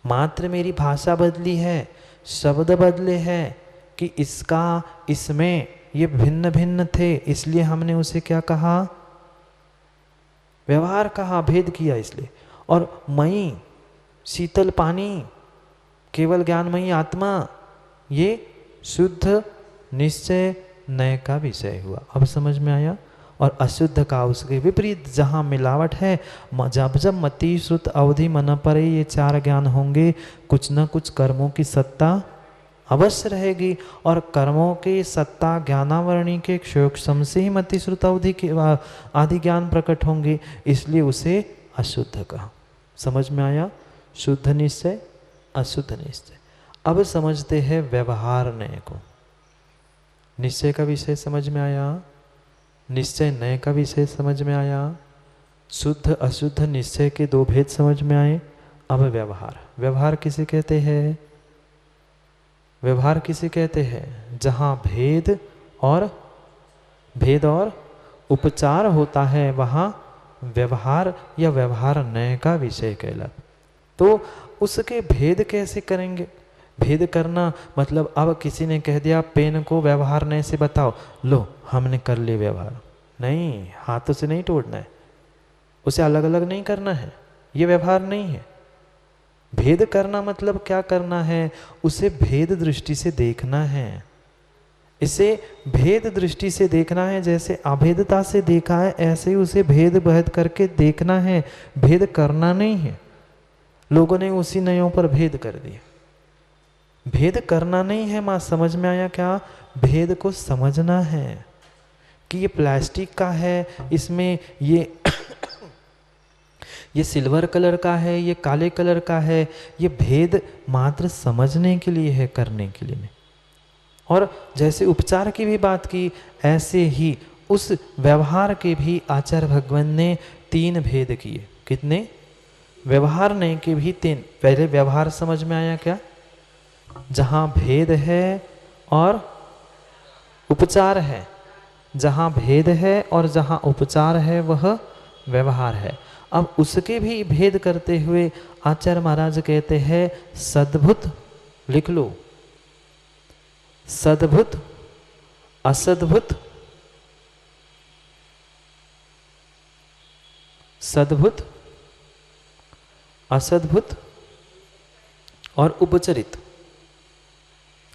मात्र मेरी भाषा बदली है, शब्द बदले हैं कि इसका इसमें ये भिन्न भिन्न थे, इसलिए हमने उसे क्या कहा? व्यवहार कहा, भेद किया इसलिए। और मई, शीतल पानी, केवल ज्ञानमयी आत्मा, ये शुद्ध निश्चय नय का विषय हुआ। अब समझ में आया? और अशुद्ध का उसके विपरीत, जहाँ मिलावट है, जब जब मति श्रुत अवधि मन परे ये 4 ज्ञान होंगे, कुछ न कुछ कर्मों की सत्ता अवश्य रहेगी। और कर्मों की सत्ता ज्ञानावरणी के क्षोक्षम से ही मति श्रुत अवधि के आदि ज्ञान प्रकट होंगे, इसलिए उसे अशुद्ध कहा। समझ में आया? शुद्ध निश्चय, अशुद्ध निश्चय। अब समझते हैं व्यवहार नय को। निश्चय का विषय समझ में आया, निश्चय नय का विषय समझ में आया, शुद्ध अशुद्ध निश्चय के 2 भेद समझ में आए। अब व्यवहार, व्यवहार किसे कहते हैं? व्यवहार किसे कहते हैं? जहाँ भेद और उपचार होता है, वहाँ व्यवहार या व्यवहार नय का विषय कहलाता। तो उसके भेद कैसे करेंगे? भेद करना मतलब, अब किसी ने कह दिया पेन को व्यवहार नय से बताओ, लो हमने कर लिया व्यवहार। नहीं, हाथों से नहीं तोड़ना है, उसे अलग अलग नहीं करना है, ये व्यवहार नहीं है। भेद करना मतलब क्या करना है? उसे भेद दृष्टि से देखना है। इसे भेद दृष्टि से देखना है, जैसे अभेदता से देखा है ऐसे ही उसे भेद भेद करके देखना है, भेद करना नहीं है। लोगों ने उसी नयों पर भेद कर दिया, भेद करना नहीं है। मां समझ में आया क्या? भेद को समझना है कि ये प्लास्टिक का है, इसमें ये सिल्वर कलर का है, ये काले कलर का है, ये भेद मात्र समझने के लिए है, करने के लिए नहीं। और जैसे उपचार की भी बात की, ऐसे ही उस व्यवहार के भी आचार्य भगवान ने 3 भेद किए। कितने? व्यवहार नहीं के भी 3। पहले व्यवहार समझ में आया क्या? जहाँ भेद है और उपचार है, जहाँ भेद है और जहाँ उपचार है वह व्यवहार है। अब उसके भी भेद करते हुए आचार्य महाराज कहते हैं सद्भुत, लिख लो, सद्भुत, असद्भुत, सद्भुत, असद्भुत और उपचरित।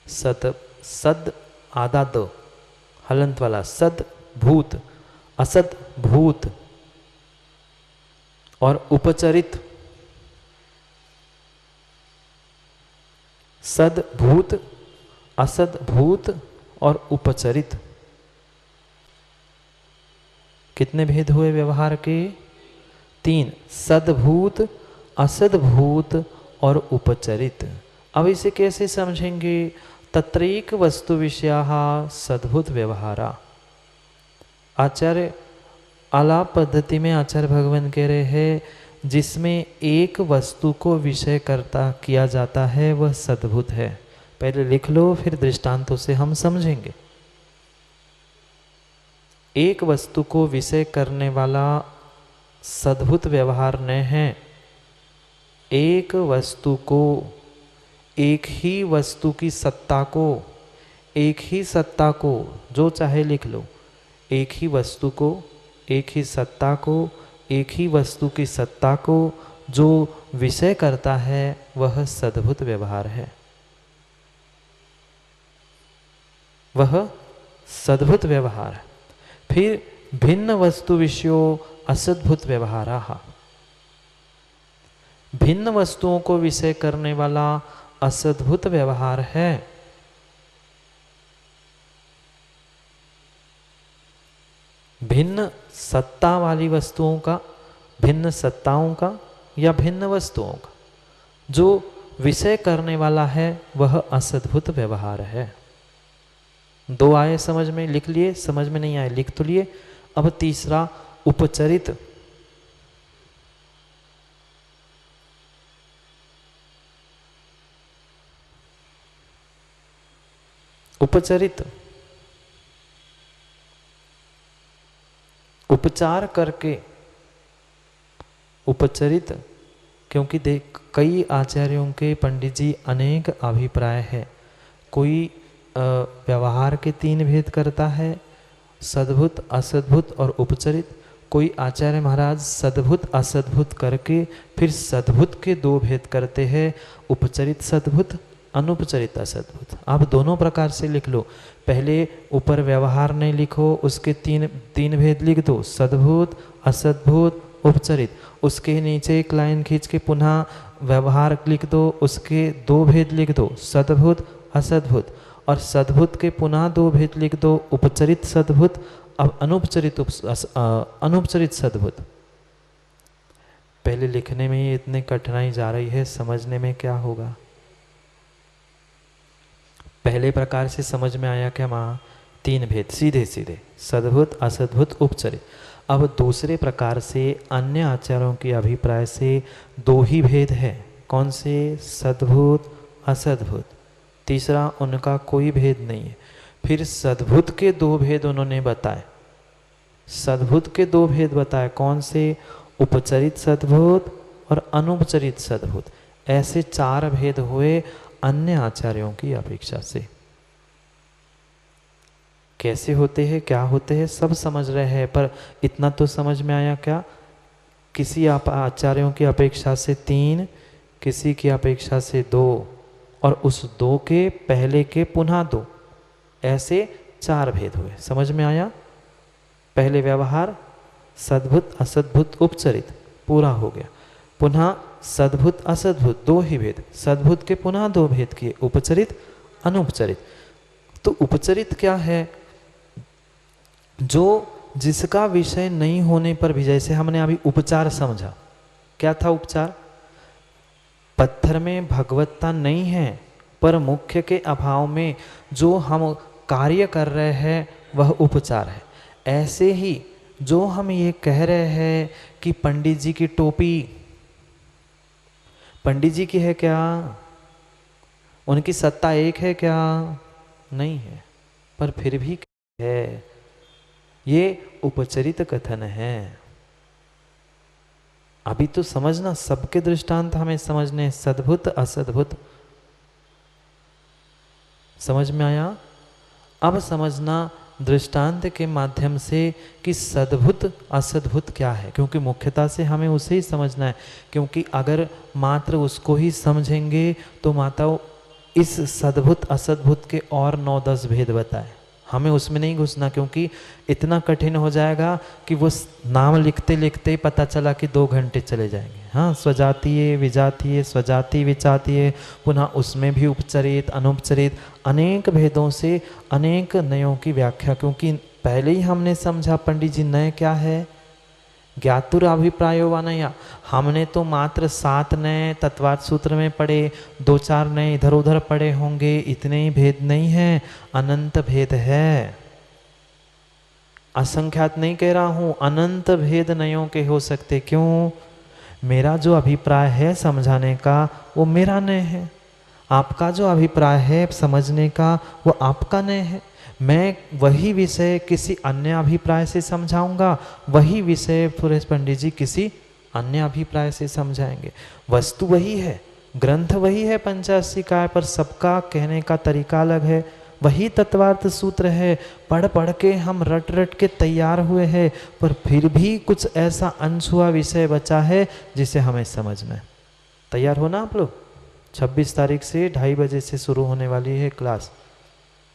सद आधा द हलंत वाला, सद भूत, असद भूत और उपचरित। सद भूत, असद भूत और उपचरित। कितने भेद हुए व्यवहार के? 3। सद्भूत, असद्भूत और उपचरित। अब इसे कैसे समझेंगे? तत्रैक वस्तु विषयाः सद्भुत व्यवहारा। आचार्य आलाप पद्धति में आचार्य भगवान कह रहे हैं जिसमें एक वस्तु को विषय करता किया जाता है वह सद्भुत है। पहले लिख लो, फिर दृष्टांतों से हम समझेंगे। एक वस्तु को विषय करने वाला सद्भुत व्यवहार न है। एक वस्तु को, एक ही वस्तु की सत्ता को, एक ही सत्ता को, जो चाहे लिख लो, एक ही वस्तु को, एक ही सत्ता को, एक ही वस्तु की सत्ता को जो विषय करता है वह सद्भुत व्यवहार है। वह सद्भुत व्यवहार है। फिर भिन्न वस्तु विषयों असद्भुत व्यवहाराः। भिन्न वस्तुओं को विषय करने वाला असद्भुत व्यवहार है। भिन्न सत्ता वाली वस्तुओं का, भिन्न सत्ताओं का या भिन्न वस्तुओं का जो विषय करने वाला है वह असद्भुत व्यवहार है। दो आए समझ में, लिख लिए, समझ में नहीं आए लिख तो लिए। अब तीसरा उपचरित। उपचरित उपचार करके, उपचरित, क्योंकि देख कई आचार्यों के, पंडित जी अनेक अभिप्राय है। कोई व्यवहार के तीन भेद करता है, सद्भुत, असद्भुत और उपचरित। कोई आचार्य महाराज सद्भुत असद्भुत करके फिर सद्भुत के दो भेद करते हैं, उपचरित सद्भुत, अनुपचरित असद्भुत। आप दोनों प्रकार से लिख लो। पहले ऊपर व्यवहार नहीं लिखो, उसके तीन भेद लिख दो, सद्भुत, असद्भुत, उपचरित। उसके नीचे एक लाइन खींच के पुनः व्यवहार लिख दो, उसके दो भेद लिख दो, सद्भुत, असद्भुत। और सद्भुत के पुनः दो भेद लिख दो, उपचरित सद्भुत, अब अनुपचरित सद्भुत। पहले लिखने में ही इतनी कठिनाई जा रही है, समझने में क्या होगा? पहले प्रकार से समझ में आया क्या माँ? तीन भेद सीधे सीधे, सद्भुत, असद्भुत, उपचरित। अब दूसरे प्रकार से अन्य आचार्यों के अभिप्राय से दो ही भेद है। कौन से? सद्भुत, असद्भुत। तीसरा उनका कोई भेद नहीं है। फिर सद्भुत के दो भेद उन्होंने बताए। सद्भुत के दो भेद बताए, कौन से? उपचरित सद्भुत और अनुपचरित सद्भुत। ऐसे चार भेद हुए अन्य आचार्यों की अपेक्षा से। कैसे होते हैं, क्या होते हैं, सब समझ रहे हैं, पर इतना तो समझ में आया क्या? किसी आचार्यों की अपेक्षा से तीन, किसी की अपेक्षा से दो, और उस दो के पहले के पुनः दो, ऐसे चार भेद हुए। समझ में आया? पहले व्यवहार, सद्भुत, असद्भुत, उपचरित, पूरा हो गया। पुनः सद्भुत, असद्भुत, दो ही भेद। सद्भुत के पुनः दो भेद किए, उपचरित, अनुपचरित। तो उपचरित क्या है? जो जिसका विषय नहीं होने पर भी, जैसे हमने अभी उपचार समझा, क्या था उपचार? पत्थर में भगवत्ता नहीं है, पर मुख्य के अभाव में जो हम कार्य कर रहे हैं वह उपचार है। ऐसे ही जो हम ये कह रहे हैं कि पंडित जी की टोपी पंडित जी की है क्या? उनकी सत्ता एक है क्या? नहीं है, पर फिर भी है। ये उपचरित कथन है। अभी तो समझना, सबके दृष्टांत हमें समझने, सद्भुत, असद्भुत। समझ में आया? अब समझना दृष्टांत के माध्यम से कि सद्भुत असद्भुत क्या है, क्योंकि मुख्यता से हमें उसे ही समझना है। क्योंकि अगर मात्र उसको ही समझेंगे तो माताओं इस सद्भुत असद्भुत के और 9-10 भेद बताए, हमें उसमें नहीं घुसना, क्योंकि इतना कठिन हो जाएगा कि वो नाम लिखते लिखते पता चला कि 2 घंटे चले जाएंगे। हाँ, स्वजातीय, विजातीय, स्वजाति, विजातीय, पुनः उसमें भी उपचरित, अनुपचरित, अनेक भेदों से अनेक नयों की व्याख्या। क्योंकि पहले ही हमने समझा पंडित जी, नय क्या है? ज्ञातुर अभिप्रायो वा नया, हमने तो मात्र 7 नए तत्वार्थ सूत्र में पढ़े, 2-4 नए इधर उधर पढ़े होंगे, इतने ही भेद नहीं है, अनंत भेद है। असंख्यात नहीं कह रहा हूं, अनंत भेद नयों के हो सकते। क्यों? मेरा जो अभिप्राय है समझाने का वो मेरा नय है, आपका जो अभिप्राय है समझने का वो आपका नय है। मैं वही विषय किसी अन्य अभिप्राय से समझाऊंगा, वही विषय सुरेश पंडित जी किसी अन्य अभिप्राय से समझाएंगे। वस्तु वही है, ग्रंथ वही है 85 काय, पर सबका कहने का तरीका अलग है। वही तत्वार्थ सूत्र है, पढ़ पढ़ के हम रट रट के तैयार हुए हैं, पर फिर भी कुछ ऐसा अनछुआ विषय बचा है जिसे हमें समझना है। तैयार हो ना आप लोग? 26 तारीख से 2:30 बजे से शुरू होने वाली है क्लास।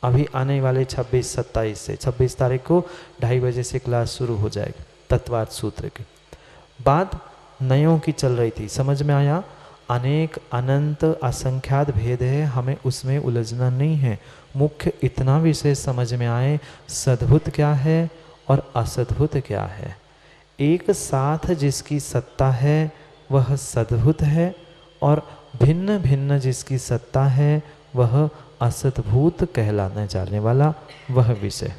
अभी आने वाले 26-27 से 26 तारीख को 2:30 बजे से क्लास शुरू हो जाएगी। तत्वार्थ सूत्र की बात नयों की चल रही थी, समझ में आया? अनेक अनंत असंख्यात भेद है, हमें उसमें उलझना नहीं है। मुख्य इतना विषय समझ में आए, सद्भुत क्या है और असद्भुत क्या है। एक साथ जिसकी सत्ता है वह सद्भुत है, और भिन्न भिन्न जिसकी सत्ता है वह असद्भुत कहलाने जाने वाला वह विषय।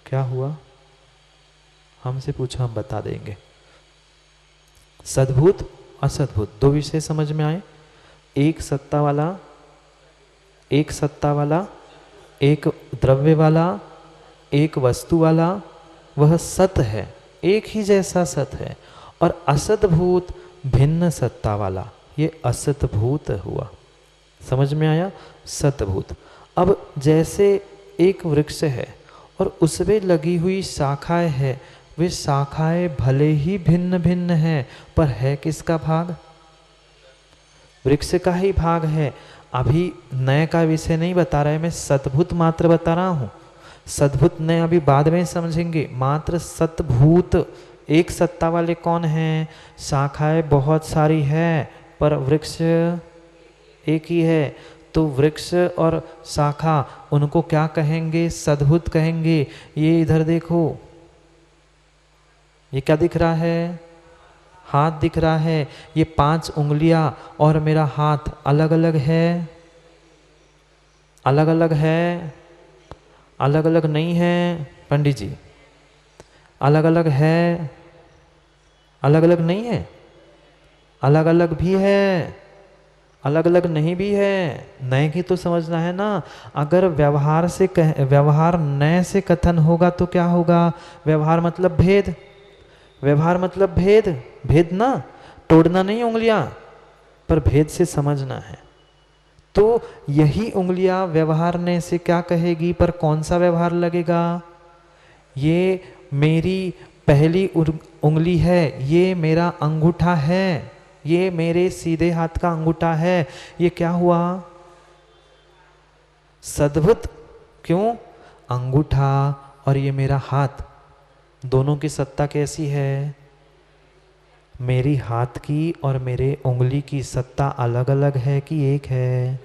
क्या हुआ? हमसे पूछो, हम बता देंगे। सद्भुत असद्भुत 2 विषय समझ में आए। एक सत्ता वाला, एक सत्ता वाला, एक द्रव्य वाला, एक वस्तु वाला, वह सत है, एक ही जैसा सत है। और असद्भूत भिन्न सत्ता वाला, ये असतभूत हुआ। समझ में आया? सतभूत। अब जैसे एक वृक्ष है और उसमें लगी हुई शाखाएं है, वे शाखाएं भले ही भिन्न भिन्न हैं, पर है किसका भाग? वृक्ष का ही भाग है। अभी नए का विषय नहीं बता रहे, मैं सद्भुत मात्र बता रहा हूँ। सद्भुत नए अभी बाद में समझेंगे। मात्र सतभूत, एक सत्ता वाले कौन हैं? शाखाएं बहुत सारी है, पर वृक्ष एक ही है। तो वृक्ष और शाखा, उनको क्या कहेंगे? सद्भुत कहेंगे। ये इधर देखो, ये क्या दिख रहा है? हाथ दिख रहा है। ये 5 उंगलियां और मेरा हाथ अलग अलग है? अलग अलग है? अलग अलग नहीं है पंडित जी? अलग अलग है? अलग अलग नहीं है? अलग अलग भी है, अलग अलग नहीं भी है। नए की तो समझना है ना। अगर व्यवहार से व्यवहार नए से कथन होगा तो क्या होगा? व्यवहार मतलब भेद, व्यवहार मतलब भेद, भेद ना, तोड़ना नहीं उंगलियां, पर भेद से समझना है। तो यही उंगलियां व्यवहार ने से क्या कहेगी, पर कौन सा व्यवहार लगेगा? ये मेरी पहली उंगली है, ये मेरा अंगूठा है, ये मेरे सीधे हाथ का अंगूठा है। ये क्या हुआ? सद्भुत। क्यों? अंगूठा और ये मेरा हाथ, दोनों की सत्ता कैसी है? मेरी हाथ की और मेरे उंगली की सत्ता अलग अलग है कि एक है?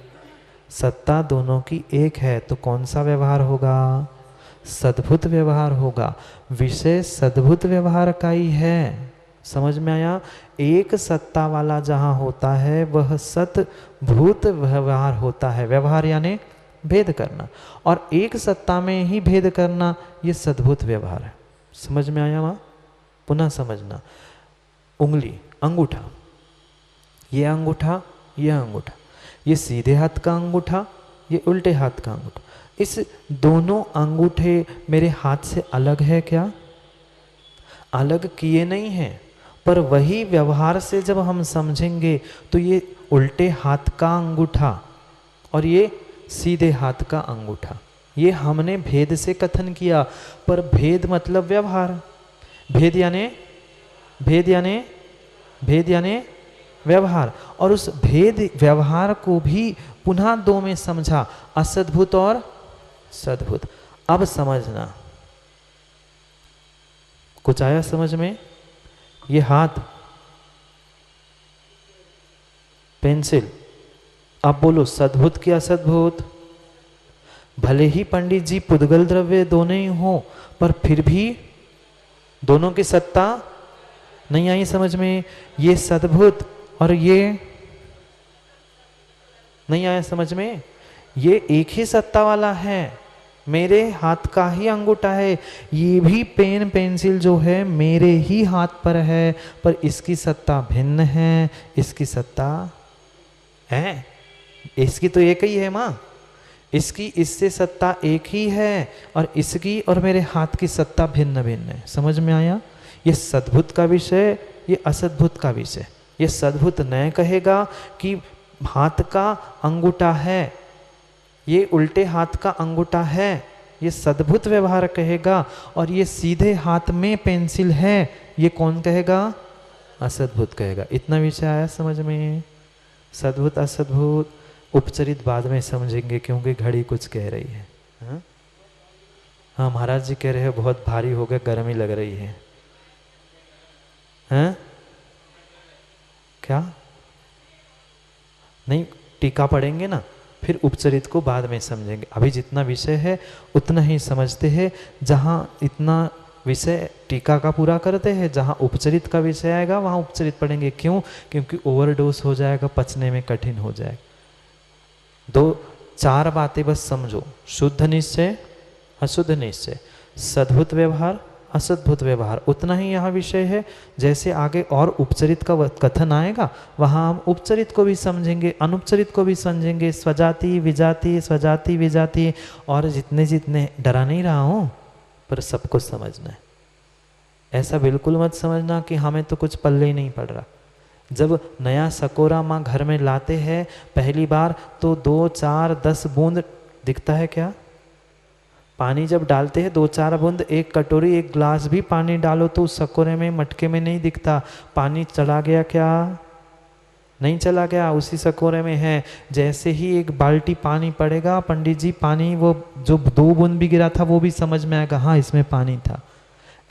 सत्ता दोनों की एक है। तो कौन सा व्यवहार होगा? सद्भुत व्यवहार होगा। विषय सद्भुत व्यवहार का ही है। समझ में आया? एक सत्ता वाला जहां होता है वह सतभूत व्यवहार होता है। व्यवहार यानी भेद करना, और एक सत्ता में ही भेद करना, ये सद्भुत व्यवहार है। समझ में आया? वहां पुनः समझना। उंगली, अंगूठा, ये अंगूठा, ये अंगूठा, ये सीधे हाथ का अंगूठा, ये उल्टे हाथ का अंगूठा। इस दोनों अंगूठे मेरे हाथ से अलग है क्या? अलग किए नहीं हैं, पर वही व्यवहार से जब हम समझेंगे तो ये उल्टे हाथ का अंगूठा और ये सीधे हाथ का अंगूठा, ये हमने भेद से कथन किया। पर भेद मतलब व्यवहार। भेद यानी, भेद यानी, भेद यानी व्यवहार। और उस भेद व्यवहार को भी पुनः 2 में समझा, असद्भुत और सद्भुत। अब समझना, कुछ आया समझ में? ये हाथ, पेंसिल, अब बोलो सद्भुत कि असद्भुत? भले ही पंडित जी पुद्गल द्रव्य दोनों ही हो, पर फिर भी दोनों की सत्ता नहीं आई समझ में। ये सद्भुत और ये नहीं आया समझ में। ये एक ही सत्ता वाला है, मेरे हाथ का ही अंगूठा है। ये भी पेन पेंसिल जो है मेरे ही हाथ पर है, पर इसकी सत्ता भिन्न है, इसकी सत्ता है, इसकी तो एक ही है माँ, इसकी इससे सत्ता एक ही है, और इसकी और मेरे हाथ की सत्ता भिन्न भिन्न है। समझ में आया? ये सद्भुत का विषय, ये असद्भुत का विषय। ये सद्भुत न कहेगा कि हाथ का अंगूठा है, ये उल्टे हाथ का अंगूठा है, ये सद्भुत व्यवहार कहेगा। और ये सीधे हाथ में पेंसिल है, ये कौन कहेगा? असद्भुत कहेगा। इतना विषय आया समझ में? सद्भुत असद्भुत उपचरित बाद में समझेंगे, क्योंकि घड़ी कुछ कह रही है। हाँ महाराज जी कह रहे हैं बहुत भारी हो गया, गर्मी लग रही है। हैं? क्या? नहीं, टीका पढ़ेंगे ना, फिर उपचरित को बाद में समझेंगे। अभी जितना विषय है उतना ही समझते हैं। जहाँ इतना विषय टीका का पूरा करते हैं, जहाँ उपचरित का विषय आएगा वहाँ उपचरित पढ़ेंगे। क्यों? क्योंकि ओवरडोज हो जाएगा, पचने में कठिन हो जाएगा। 2-4 बातें बस समझो। शुद्ध निश्चय, अशुद्ध निश्चय, सद्भुत व्यवहार, असद्भुत व्यवहार, उतना ही यहाँ विषय है। जैसे आगे और उपचरित का कथन आएगा, वहाँ हम उपचरित को भी समझेंगे, अनुपचरित को भी समझेंगे, स्वजाति विजाति, स्वजाति विजाति, और जितने जितने। डरा नहीं रहा हूँ, पर सबको समझना है। ऐसा बिल्कुल मत समझना कि हमें तो कुछ पल्ले ही नहीं पड़ रहा। जब नया सकोरा माँ घर में लाते हैं पहली बार, तो 2, 4, 10 बूंद दिखता है क्या? पानी जब डालते हैं 2-4 बूंद, एक कटोरी, एक ग्लास भी पानी डालो तो उस सकोरे में, मटके में नहीं दिखता। पानी चला गया क्या? नहीं चला गया, उसी सकोरे में है। जैसे ही एक बाल्टी पानी पड़ेगा, पंडित जी पानी, वो जो 2 बूंद भी गिरा था वो भी समझ में आएगा, हाँ इसमें पानी था।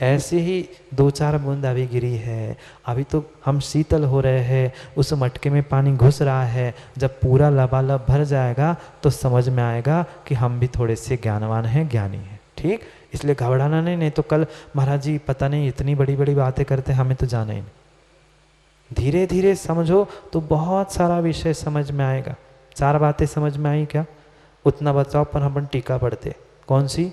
ऐसे ही 2-4 बूंद अभी गिरी है, अभी तो हम शीतल हो रहे हैं, उस मटके में पानी घुस रहा है। जब पूरा लबालब भर जाएगा तो समझ में आएगा कि हम भी थोड़े से ज्ञानवान हैं, ज्ञानी हैं। ठीक? इसलिए घबराना नहीं तो कल महाराज जी पता नहीं इतनी बड़ी बड़ी बातें करते, हमें तो जाना ही नहीं। धीरे धीरे समझो तो बहुत सारा विषय समझ में आएगा। 4 बातें समझ में आई क्या? उतना बचाओ, पर हम टीका पढ़ते। कौन सी?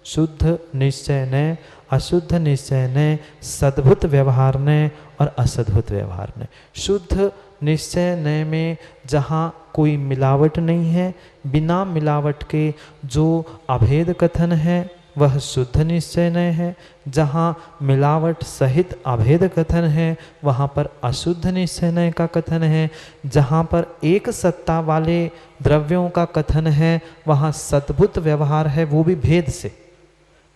शुद्ध निश्चय ने, अशुद्ध निश्चय ने, सद्भुत व्यवहार ने और असद्भुत व्यवहार ने। शुद्ध निश्चय ने में जहाँ कोई मिलावट नहीं है, बिना मिलावट के जो अभेद कथन है वह शुद्ध निश्चय नय है। जहाँ मिलावट सहित अभेद कथन है वहाँ पर अशुद्ध निश्चय नय का कथन है। जहाँ पर एक सत्ता वाले द्रव्यों का कथन है वहाँ सद्भुत व्यवहार है, वो भी भेद से।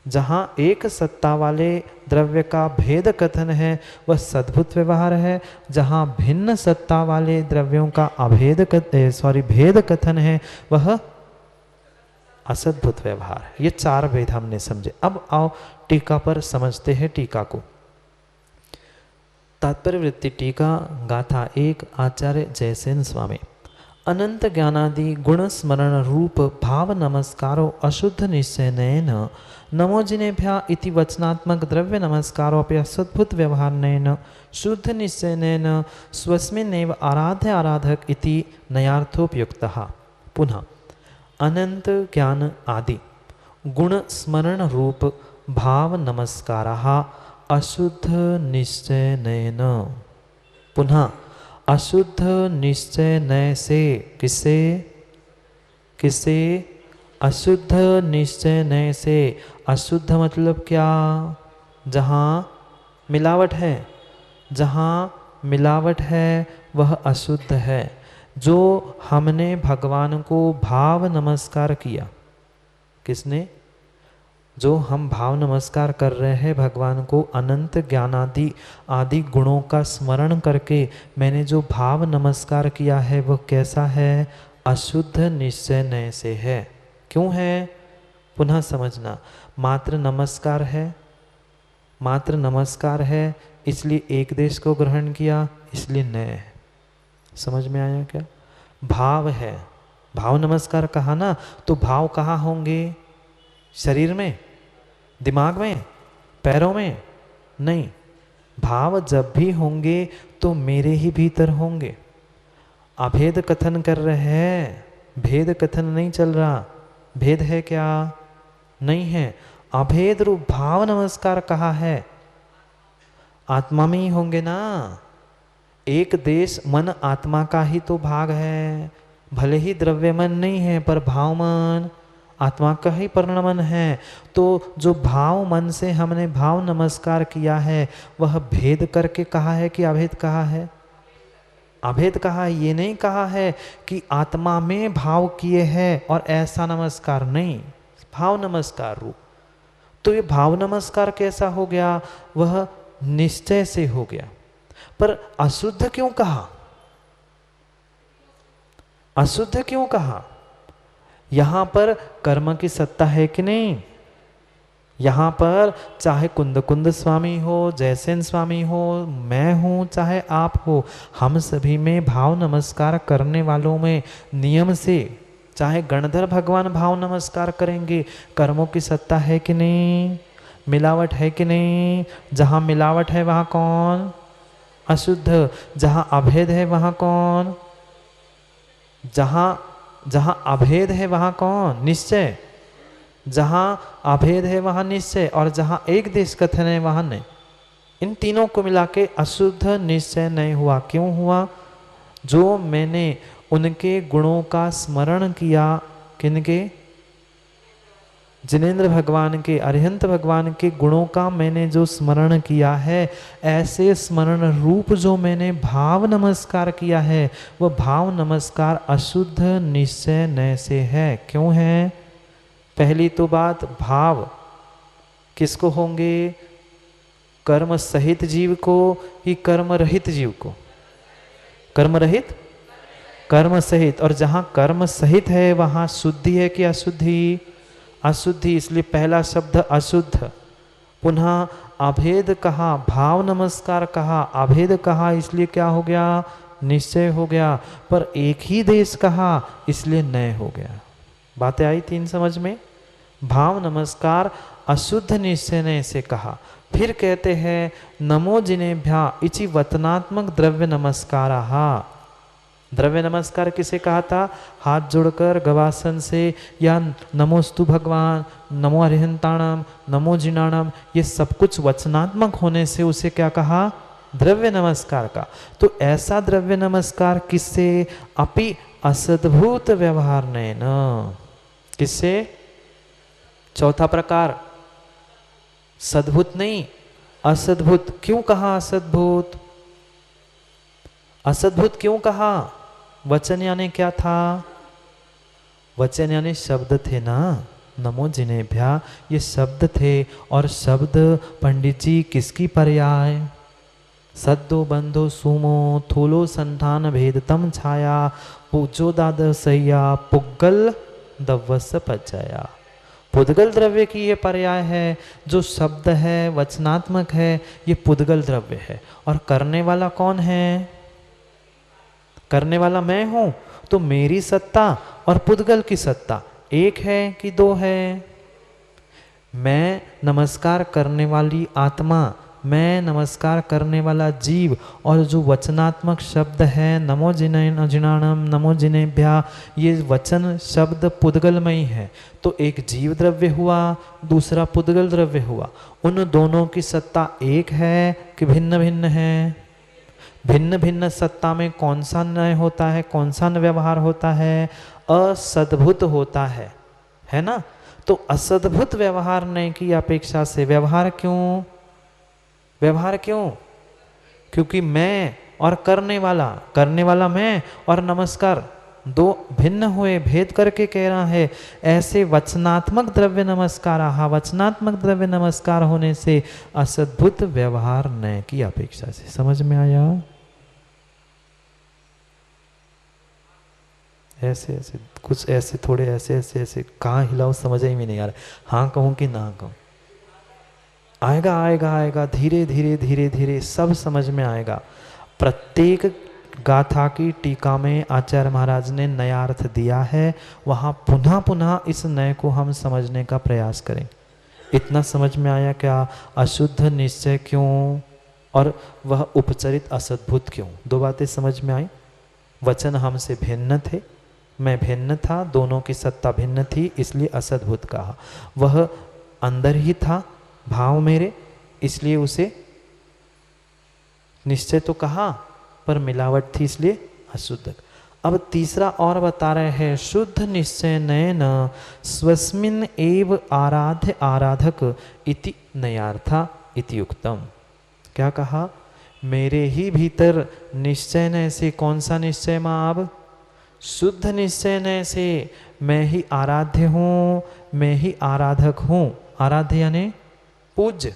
जहाँ एक सत्ता वाले द्रव्य का भेद कथन है वह सद्भुत व्यवहार है। जहाँ भिन्न सत्ता वाले द्रव्यों का भेद कथन है वह असद्भुत व्यवहार है। ये 4 भेद हमने समझे। अब आओ टीका पर समझते हैं टीका को। तात्पर्य वृत्ति टीका गाथा 1 आचार्य जयसेन स्वामी। अनंत ज्ञानादि गुण स्मरण रूप भाव नमस्कारो अशुद्ध निश्चयनेन नमो जिनेभ्यः इति वचनात्मक द्रव्य नमस्कारो अपि असद्भुत व्यवहारेण शुद्ध निश्चयनेन स्वस्मिन्नेव आराध्य आराधक इति नयार्थोपयुक्तः। पुनः अनंत ज्ञान आदि गुण स्मरण रूप भाव नमस्कारः अशुद्ध निश्चयनेन। पुनः अशुद्ध निश्चय नय से, किसे अशुद्ध निश्चय नय से। अशुद्ध मतलब क्या? जहाँ मिलावट है, जहाँ मिलावट है वह अशुद्ध है। जो हमने भगवान को भाव नमस्कार किया, किसने? जो हम भाव नमस्कार कर रहे हैं भगवान को अनंत ज्ञानादि आदि गुणों का स्मरण करके मैंने जो भाव नमस्कार किया है वह कैसा है? अशुद्ध निश्चय नय से है। क्यों है? पुनः समझना। मात्र नमस्कार है, मात्र नमस्कार है इसलिए एक देश को ग्रहण किया, इसलिए नय है। समझ में आया क्या? भाव है, भाव नमस्कार कहा ना, तो भाव कहाँ होंगे? शरीर में, दिमाग में, पैरों में? नहीं, भाव जब भी होंगे तो मेरे ही भीतर होंगे। अभेद कथन कर रहे हैं, भेद कथन नहीं चल रहा। भेद है क्या? नहीं है। अभेद रूप भाव नमस्कार कहा है, आत्मा में ही होंगे ना। एक देश मन आत्मा का ही तो भाग है, भले ही द्रव्य मन नहीं है पर भाव मन आत्मा का ही परिणमन है। तो जो भाव मन से हमने भाव नमस्कार किया है वह भेद करके कहा है कि अभेद कहा है? अभेद कहा है। ये नहीं कहा है कि आत्मा में भाव किए हैं और ऐसा नमस्कार नहीं, भाव नमस्कार रूप। तो ये भाव नमस्कार कैसा हो गया? वह निश्चय से हो गया। पर अशुद्ध क्यों कहा? अशुद्ध क्यों कहा? यहां पर कर्म की सत्ता है कि नहीं? यहां पर चाहे कुंद कुंद स्वामी हो, जयसेन स्वामी हो, मैं हूं, चाहे आप हो, हम सभी में भाव नमस्कार करने वालों में नियम से, चाहे गणधर भगवान भाव नमस्कार करेंगे, कर्मों की सत्ता है कि नहीं? मिलावट है कि नहीं? जहां मिलावट है वहां कौन? अशुद्ध। जहां अभेद है वहां कौन? जहां अभेद है वहां कौन? निश्चय। जहां अभेद है वहां निश्चय, और जहां एक देश कथन है वहां नहीं। इन तीनों को मिला के अशुद्ध निश्चय नहीं हुआ। क्यों हुआ? जो मैंने उनके गुणों का स्मरण किया, किनके? जिनेंद्र भगवान के, अरिहंत भगवान के गुणों का मैंने जो स्मरण किया है, ऐसे स्मरण रूप जो मैंने भाव नमस्कार किया है, वह भाव नमस्कार अशुद्ध निश्चय नय से है। क्यों है? पहली तो बात, भाव किसको होंगे? कर्म सहित जीव को कि कर्म रहित जीव को? कर्म रहित, कर्म सहित। और जहां कर्म सहित है वहां शुद्धि है कि अशुद्धि? अशुद्धि। इसलिए पहला शब्द अशुद्ध। पुनः अभेद कहा, भाव नमस्कार कहा, अभेद कहा, इसलिए क्या हो गया? निश्चय हो गया। पर एक ही देश कहा इसलिए नय हो गया। बातें आई तीन समझ में? भाव नमस्कार अशुद्ध निश्चय ने से कहा। फिर कहते हैं नमो जिनेभ्या इचि वतनात्मक द्रव्य नमस्काराहा। द्रव्य नमस्कार किसे कहा था? हाथ जोड़कर गवासन से, या नमोस्तु भगवान, नमो अरिहंताणम, नमो जिनाणम, ये सब कुछ वचनात्मक होने से उसे क्या कहा? द्रव्य नमस्कार का। तो ऐसा द्रव्य नमस्कार किससे? अपि असद्भूत व्यवहार नैन। किससे? चौथा प्रकार, सद्भूत नहीं, असद्भूत। क्यों कहा असद्भूत? असद्भूत क्यों कहा? वचन यानी क्या था? वचन यानी शब्द थे ना। नमो जिनेभ्या ये शब्द थे, और शब्द पंडित जी किसकी पर्याय? सद्दो बंधो सुमो थोलो संतान भेदतम छाया पूजो दाद सैया पुग्गल दवस पचया। पुद्गल द्रव्य की ये पर्याय है। जो शब्द है वचनात्मक है, ये पुद्गल द्रव्य है। और करने वाला कौन है? करने वाला मैं हूं। तो मेरी सत्ता और पुद्गल की सत्ता एक है कि दो है? मैं नमस्कार करने वाली आत्मा, मैं नमस्कार करने वाला जीव, और जो वचनात्मक शब्द है नमो जिनाणम, नमो जिनेभ्या, ये वचन शब्द पुद्गलमयी है। तो एक जीव द्रव्य हुआ, दूसरा पुद्गल द्रव्य हुआ। उन दोनों की सत्ता एक है कि भिन्न भिन्न है? भिन्न भिन्न सत्ता में कौन सा नय होता है, कौन सा व्यवहार होता है? असद्भुत होता है ना। तो असद्भुत व्यवहार नय की अपेक्षा से व्यवहार क्यों? व्यवहार क्यों? क्योंकि मैं और करने वाला मैं और नमस्कार दो भिन्न हुए, भेद करके कह रहा है। ऐसे वचनात्मक द्रव्य नमस्कार, वचनात्मक द्रव्य नमस्कार होने से असद्भुत व्यवहार नय की अपेक्षा से। समझ में आया? ऐसे ऐसे कुछ ऐसे थोड़े ऐसे कहाँ हिलाओ समझ ही में नहीं आ रहा। हाँ कहूँ कि ना कहूँ? आएगा आएगा आएगा, धीरे धीरे धीरे धीरे सब समझ में आएगा। प्रत्येक गाथा की टीका में आचार्य महाराज ने नया अर्थ दिया है, वहाँ पुनः पुनः इस नए को हम समझने का प्रयास करें। इतना समझ में आया क्या? अशुद्ध निश्चय क्यों और वह उपचरित असद्भुत क्यों? दो बातें समझ में आई। वचन हमसे भिन्न थे, मैं भिन्न था, दोनों की सत्ता भिन्न थी, इसलिए असद्भुत कहा। वह अंदर ही था भाव मेरे, इसलिए उसे निश्चय तो कहा, पर मिलावट थी इसलिए अशुद्ध। अब तीसरा और बता रहे हैं, शुद्ध निश्चय नयन स्वस्मिन एव आराध्य आराधक इति नयार्था इति उक्तम। क्या कहा? मेरे ही भीतर निश्चय नय से, कौन सा निश्चय माँ? अब शुद्ध निश्चय नय से मैं ही आराध्य हूँ, मैं ही आराधक हूँ। आराध्य यानी पूज्य।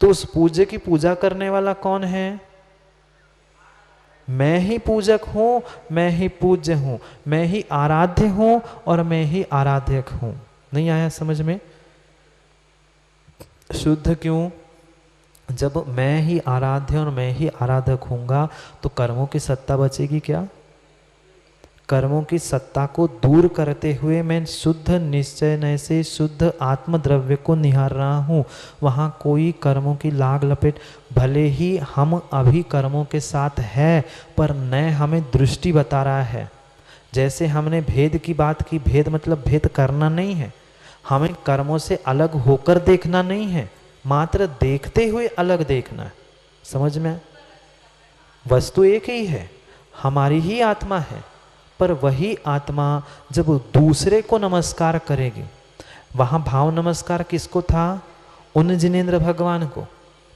तो उस पूज्य की पूजा करने वाला कौन है? मैं ही पूजक हूँ, मैं ही पूज्य हूँ, मैं ही आराध्य हूँ और मैं ही आराधक हूँ। नहीं आया समझ में? शुद्ध क्यों? जब मैं ही आराध्य और मैं ही आराधक हूँगा तो कर्मों की सत्ता बचेगी क्या? कर्मों की सत्ता को दूर करते हुए मैं शुद्ध निश्चय नय से शुद्ध आत्मद्रव्य को निहार रहा हूँ। वहाँ कोई कर्मों की लाग लपेट, भले ही हम अभी कर्मों के साथ है, पर नय हमें दृष्टि बता रहा है। जैसे हमने भेद की बात की, भेद मतलब भेद करना नहीं है, हमें कर्मों से अलग होकर देखना नहीं है, मात्र देखते हुए अलग देखना है। समझ में? वस्तु एक ही है, हमारी ही आत्मा है, पर वही आत्मा जब दूसरे को नमस्कार करेगी, वहाँ भाव नमस्कार किसको था? उन जिनेंद्र भगवान को।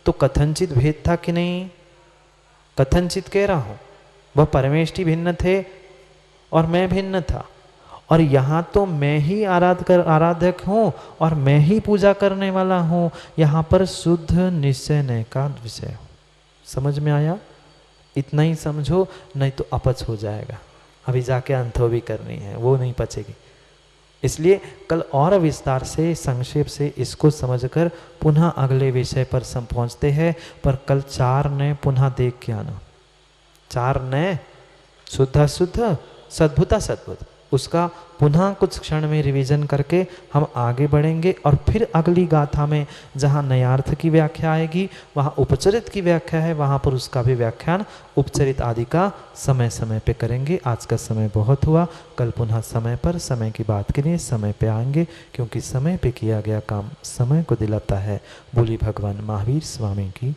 तो कथनचित भेद था कि नहीं? कथनचित कह रहा हूँ, वह परमेष्टि भिन्न थे और मैं भिन्न था, और यहाँ तो मैं ही आराधक हूँ और मैं ही पूजा करने वाला हूँ। यहाँ पर शुद्ध निश्चय नय का विषय। समझ में आया? इतना ही समझो, नहीं तो अपच हो जाएगा। अभी जाके अंथो भी करनी है, वो नहीं पचेगी। इसलिए कल और विस्तार से संक्षेप से इसको समझकर पुनः अगले विषय पर पहुँचते हैं। पर कल 4 नय पुनः देख के आना। 4 नय, शुद्ध शुद्ध, सद्भुता सद्भुत, उसका पुनः कुछ क्षण में रिवीजन करके हम आगे बढ़ेंगे। और फिर अगली गाथा में जहाँ नयार्थ की व्याख्या आएगी, वहाँ उपचरित की व्याख्या है, वहाँ पर उसका भी व्याख्यान उपचरित आदि का समय समय पे करेंगे। आज का समय बहुत हुआ, कल पुनः समय पर समय की बात के लिए समय पे आएंगे, क्योंकि समय पे किया गया काम समय को दिलाता है। बोली भगवान महावीर स्वामी की